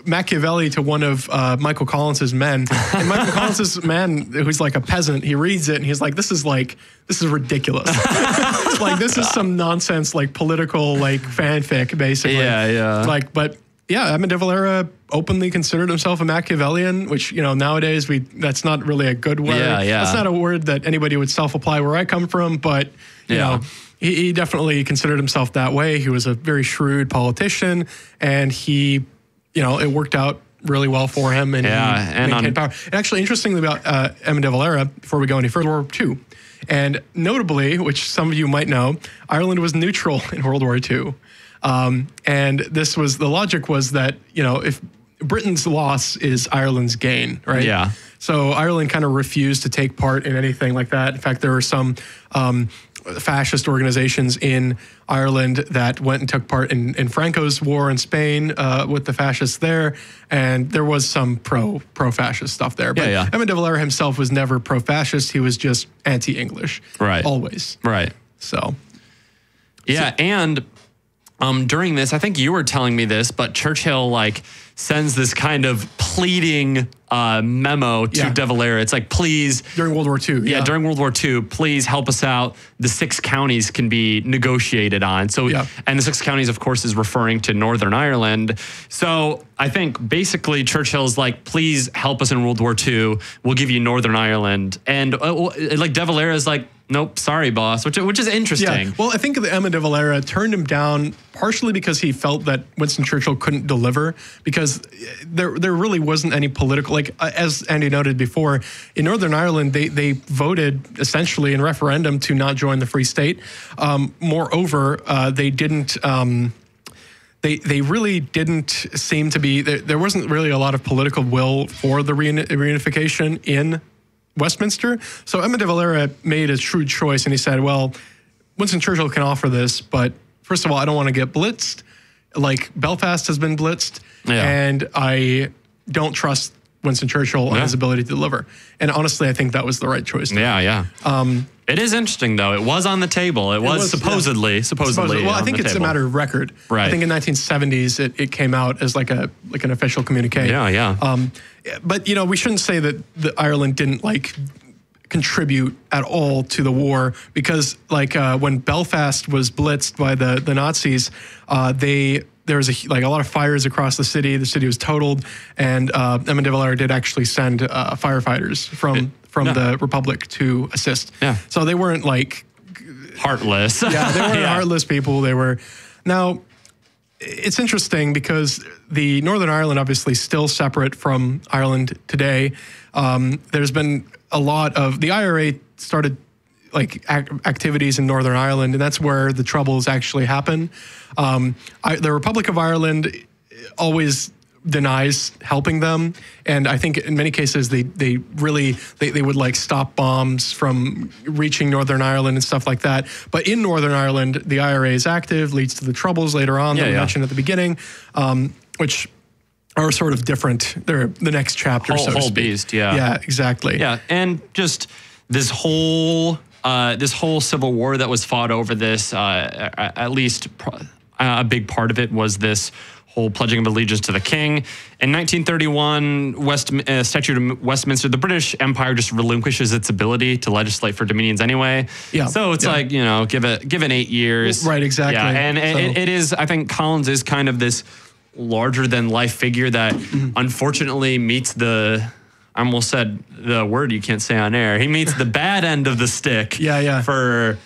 Machiavelli to one of Michael Collins's men. And Michael Collins's man, who's like a peasant, he reads it and he's like, this is ridiculous. Like, this is some nonsense, like political, like fanfic, basically. Eamon de Valera openly considered himself a Machiavellian, which, nowadays that's not really a good word. That's not a word that anybody would self-apply where I come from, but, he definitely considered himself that way. He was a very shrewd politician, and he, it worked out really well for him, and he maintained power. And actually, interestingly about Eamon de Valera, before we go any further, World War II, and notably, which some of you might know, Ireland was neutral in World War II. And the logic was that, if Britain's loss is Ireland's gain, right? Yeah. So Ireland kind of refused to take part in anything like that. In fact, there were some fascist organizations in Ireland that went and took part in Franco's war in Spain with the fascists there, and there was some pro-fascist stuff there. But Eamon de Valera himself was never pro-fascist. He was just anti-English, always. Right. So. Yeah, and during this, I think you were telling me this, but Churchill sends this kind of pleading memo to de Valera. It's like, please. During World War II. Yeah, during World War II, please help us out. The 6 counties can be negotiated on. So, and the 6 counties, of course, is referring to Northern Ireland. So I think basically Churchill's like, please help us in World War II. We'll give you Northern Ireland. And de Valera is like, nope, sorry, boss, which is interesting. Yeah. Well, I think that Eamon de Valera turned him down partially because he felt that Winston Churchill couldn't deliver, because there really wasn't any political, as Andy noted before, in Northern Ireland, they voted essentially in referendum to not join the Free State. Moreover, they didn't. They really didn't seem to be. There wasn't really a lot of political will for the reunification in Westminster. So Eamon de Valera made a shrewd choice, and he said, well, Winston Churchill can offer this, but first of all, I don't want to get blitzed. Like Belfast has been blitzed, and I don't trust Winston Churchill on his ability to deliver. And honestly, I think that was the right choice. It is interesting, though. It was on the table. It was supposedly. Well, I think it's a matter of record. Right. I think in 1970s, it came out as like an official communique. But, we shouldn't say that Ireland didn't contribute at all to the war, because when Belfast was blitzed by the Nazis, there was a lot of fires across the city. The city was totaled, and Eamon de Valera did actually send firefighters from the Republic to assist. So they weren't heartless. They weren't heartless people. They were. Now, it's interesting because the Northern Ireland obviously still separate from Ireland today. There's been a lot of the IRA started activities in Northern Ireland, and that's where the troubles actually happen. The Republic of Ireland always denies helping them, and I think in many cases they would stop bombs from reaching Northern Ireland and stuff like that. But in Northern Ireland, the IRA is active, leads to the troubles later on that we mentioned at the beginning, which are sort of different. They're the next chapter, so to speak. Whole beast, Yeah, exactly. Yeah, and just this whole civil war that was fought over this, at least a big part of it was this whole pledging of allegiance to the king. In 1931, Statute of Westminster, the British Empire just relinquishes its ability to legislate for dominions anyway. So it's given 8 years. Right, exactly. Yeah, and it is, I think Collins is kind of this larger than life figure that unfortunately meets I almost said the word you can't say on air. He meets the bad end of the stick for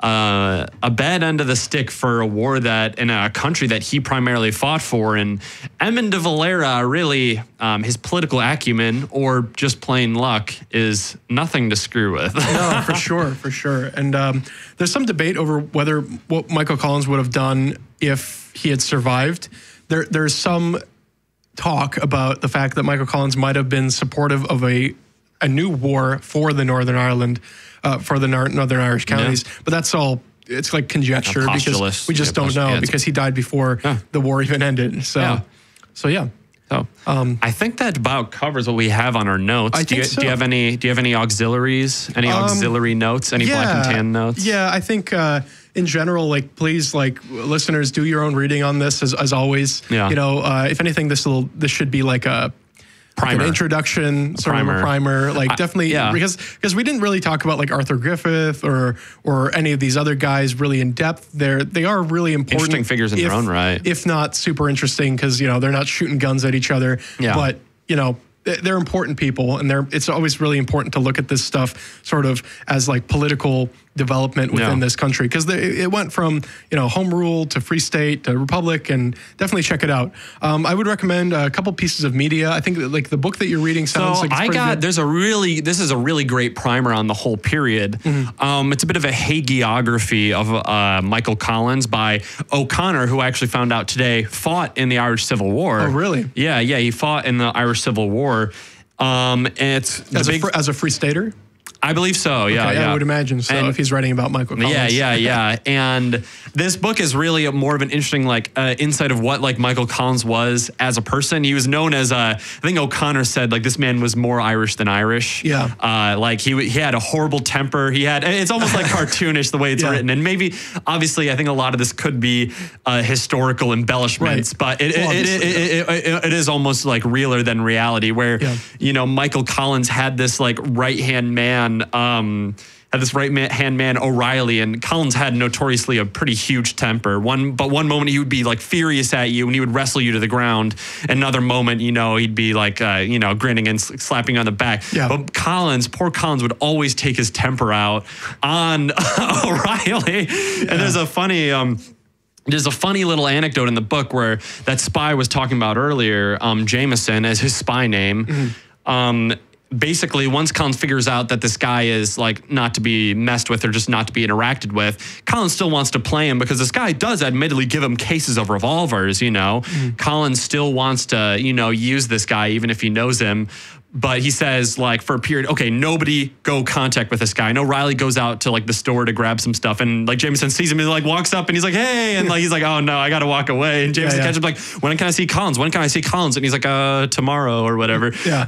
a bad end of the stick for a war that in a country that he primarily fought for. And Edmund de Valera really, his political acumen or just plain luck is nothing to screw with. No, for sure. And there's some debate over whether what Michael Collins would have done if he had survived. There's some talk about the fact that Michael Collins might have been supportive of a new war for the Northern Ireland, for the Northern Irish counties. But that's all, it's like conjecture because we just don't know because he died before the war even ended. So yeah. So I think that about covers what we have on our notes. Do you have any auxiliaries? Any auxiliary notes? Any black and tan notes? Yeah, I think in general, like please, like listeners, do your own reading on this as always. Yeah. You know, if anything, this should be like a primer, like an introduction, sort of a primer, like definitely because we didn't really talk about like Arthur Griffith or any of these other guys really in depth. They are really important, interesting figures in their own right, if not super interesting because you know they're not shooting guns at each other, but you know they're important people, and it's always really important to look at this stuff sort of as like political development within this country because it went from home rule to free state to republic, and definitely check it out. I would recommend a couple pieces of media. I think that, like the book that you're reading sounds like it's pretty good. This is a really great primer on the whole period. It's a bit of a hagiography of Michael Collins by O'Connor, who I actually found out today fought in the Irish Civil War. Oh, really? Yeah, he fought in the Irish Civil War. It's as a free stater. I believe so. Yeah, okay, I would imagine so. And if he's writing about Michael Collins. Yeah. And this book is really more of an interesting insight of what like Michael Collins was as a person. He was known as I think O'Connor said like this man was more Irish than Irish. Yeah. Like he had a horrible temper. It's almost like cartoonish the way it's written. And maybe obviously I think a lot of this could be historical embellishments, but it is almost like realer than reality. Where Michael Collins had this like right hand man. Had this right-hand man, O'Reilly, and Collins had notoriously a pretty huge temper. One moment he would be like furious at you and he would wrestle you to the ground. Another moment, he'd be like, grinning and slapping on the back. Yeah. But poor Collins would always take his temper out on O'Reilly. Yeah. And there's a funny little anecdote in the book where that spy was talking about earlier, Jameson as his spy name. Basically, once Collins figures out that this guy is like not to be messed with or just not to be interacted with, Collins still wants to play him because this guy does admittedly give him cases of revolvers, Collins still wants to, use this guy even if he knows him. But he says, like, for a period, okay, nobody go contact with this guy. And O'Reilly goes out to, like, the store to grab some stuff. And, like, Jameson sees him and, like, walks up and he's like, hey. And, like, he's like, oh, no, I got to walk away. And Jameson catches him, like, when can I see Collins? When can I see Collins? And he's like, tomorrow or whatever. Yeah.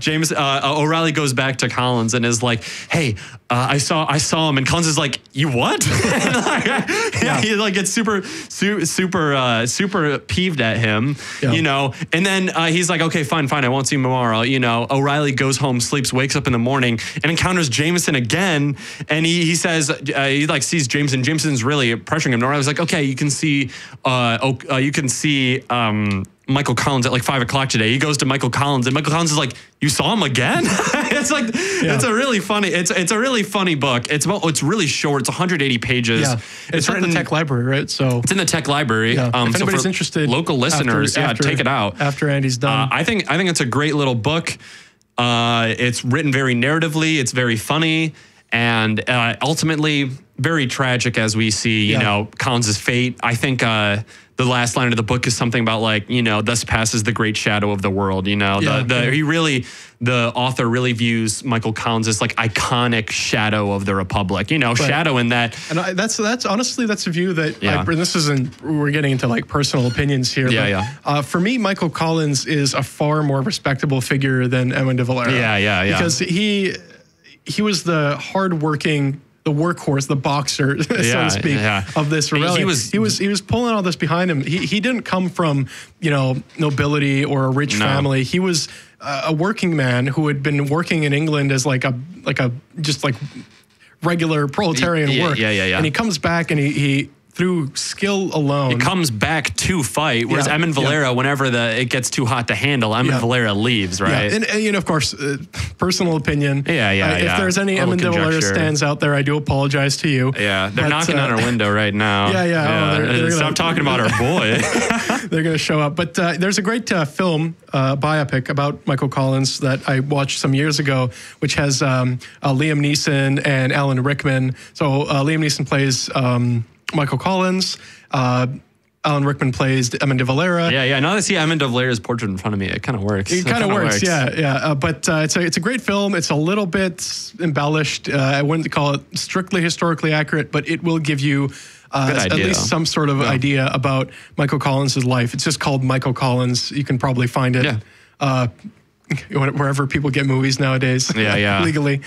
O'Reilly goes back to Collins and is like, hey, I saw him. And Collins is like, you what? He, like, gets super peeved at him, And then he's like, okay, fine, I won't see him tomorrow. O'Reilly goes home, sleeps, wakes up in the morning, and encounters Jameson again. And he says, he like sees Jameson. Jameson's really pressuring him. And O'Reilly's like, okay, you can see Michael Collins at like 5 o'clock today. He goes to Michael Collins, and Michael Collins is like, you saw him again? It's like, it's a really funny book. It's really short. It's 180 pages. Yeah. It's written in the tech library, right? So it's in the tech library. Yeah. If anybody's interested, local listeners, take it out. After Andy's done. I think it's a great little book. It's written very narratively. It's very funny. And ultimately very tragic as we see, Collins' fate. I think the last line of the book is something about like, thus passes the great shadow of the world, the author really views Michael Collins as like iconic shadow of the Republic, shadow in that. And that's honestly, that's a view that, we're getting into like personal opinions here. For me, Michael Collins is a far more respectable figure than Edmund de Valera. Because he was the hardworking, the workhorse, the boxer, so to speak, of this rebellion. He was pulling all this behind him. He didn't come from, nobility or a rich family. He was a working man who had been working in England as like a regular proletarian work. And he comes back and he through skill alone. It comes back to fight, whereas Eamon Valera, whenever it gets too hot to handle, Eamon Valera leaves, right? Yeah. And you know, of course, personal opinion. If there's any Eamon Valera stands out there, I do apologize to you. Yeah, they're knocking on our window right now. They're stop talking about our boy. They're going to show up. But there's a great film, biopic about Michael Collins that I watched some years ago, which has Liam Neeson and Alan Rickman. So Liam Neeson plays Michael Collins. Alan Rickman plays Eamon de Valera. Yeah. Now that I see Eamon de Valera's portrait in front of me, it kind of works. It kind of works. But it's a great film. It's a little bit embellished. I wouldn't call it strictly historically accurate, but it will give you at least some sort of idea about Michael Collins' life. It's just called Michael Collins. You can probably find it wherever people get movies nowadays. Legally.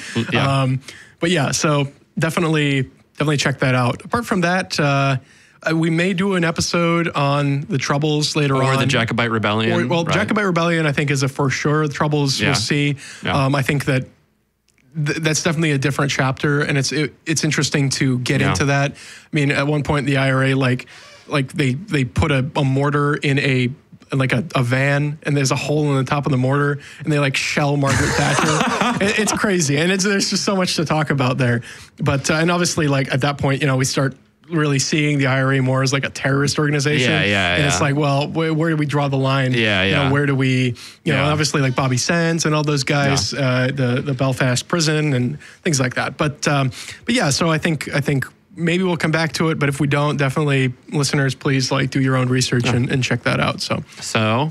So definitely check that out. Apart from that, we may do an episode on the Troubles later on. Or the Jacobite Rebellion. Jacobite Rebellion, I think, is a for sure. The Troubles, we'll see. Yeah. I think that that's definitely a different chapter, and it's interesting to get into that. I mean, at one point, the IRA, like they put a mortar in a van, and there's a hole in the top of the mortar, and they shell Margaret Thatcher. It's crazy, and there's just so much to talk about there. But and obviously, at that point, we start really seeing the IRA more as a terrorist organization. And it's where do we draw the line? Where do we, obviously Bobby Sands and all those guys, the Belfast prison and things like that. But so I think maybe we'll come back to it, but if we don't, definitely listeners, please do your own research and check that out. So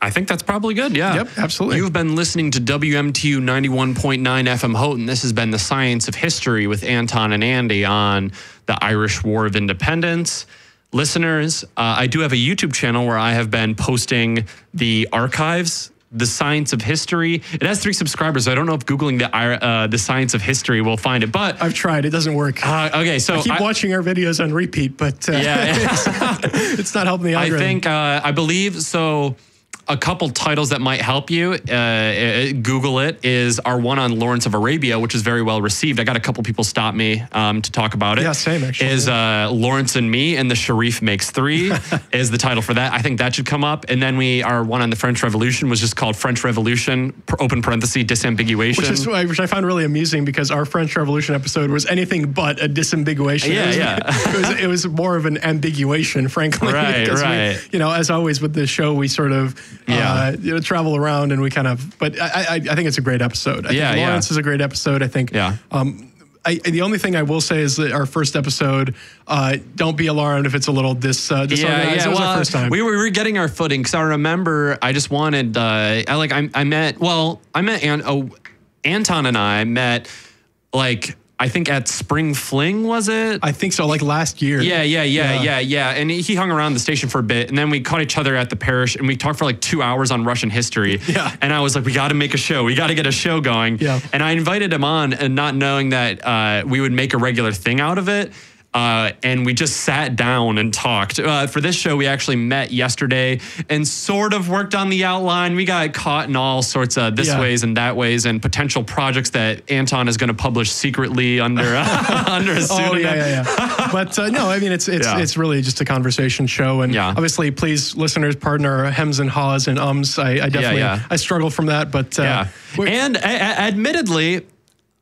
I think that's probably good. Yeah. Yep, absolutely. You've been listening to WMTU 91.9 FM Houghton. This has been The Science of History with Anton and Andy on the Irish War of Independence. Listeners, I do have a YouTube channel where I have been posting the archives, The Science of History. It has 3 subscribers. So I don't know if Googling the Science of History will find it, but I've tried. It doesn't work. Okay, so I keep watching our videos on repeat, but it's not helping the algorithm. I believe so. A couple titles that might help you, Google it, is our one on Lawrence of Arabia, which is very well received. I got a couple people stop me to talk about it. Yeah, same actually. Is Lawrence and Me and the Sharif Makes 3 is the title for that. I think that should come up. And then our one on the French Revolution was just called French Revolution, open parenthesis, disambiguation. Which I found really amusing because our French Revolution episode was anything but a disambiguation. It was more of an ambiguation, frankly. Right. We, as always with this show, we sort of travel around and we kind of, but I think it's a great episode. I think Lawrence is a great episode. I think, the only thing I will say is that our first episode, don't be alarmed if it's a little disorganized. It was our first time. We were getting our footing because I remember I just wanted, I met Anton and I met I think at Spring Fling, was it? I think so, last year. Yeah. And he hung around the station for a bit, and then we caught each other at the parish, and we talked for 2 hours on Russian history. Yeah. And I was like, we got to make a show. We got to get a show going. Yeah. And I invited him on, and not knowing that we would make a regular thing out of it. And we just sat down and talked. For this show, we actually met yesterday and sort of worked on the outline. We got caught in all sorts of ways and that ways and potential projects that Anton is going to publish secretly under under a pseudonym. But no, I mean, it's really just a conversation show. And obviously, please, listeners, pardon our hems and haws and ums. I definitely I struggle from that. But and admittedly,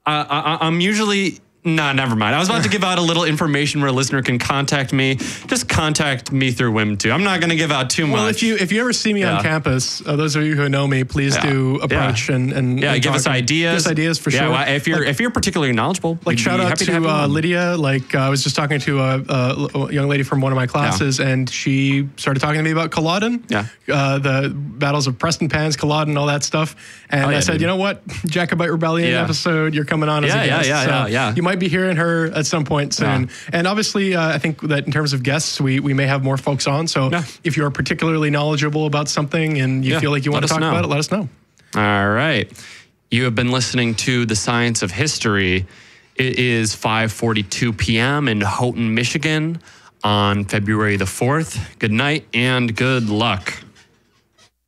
I'm usually... No, never mind. I was about to give out a little information where a listener can contact me. Just contact me through WIM2. I'm not going to give out too much. Well, if you ever see me on campus, those of you who know me, please do approach and give us ideas. Give us ideas for sure. Well, if you're particularly knowledgeable, shout out to Lydia. I was just talking to a young lady from one of my classes, and she started talking to me about Culloden. The battles of Preston Pans, Culloden, all that stuff. And I said, you know what, Jacobite Rebellion episode, you're coming on as a guest. You might be hearing her at some point soon. And obviously, I think that in terms of guests, we may have more folks on. So if you're particularly knowledgeable about something and you feel like you want to talk about it, let us know. All right. You have been listening to The Science of History. It is 5:42 p.m. in Houghton, Michigan on February the 4th. Good night and good luck.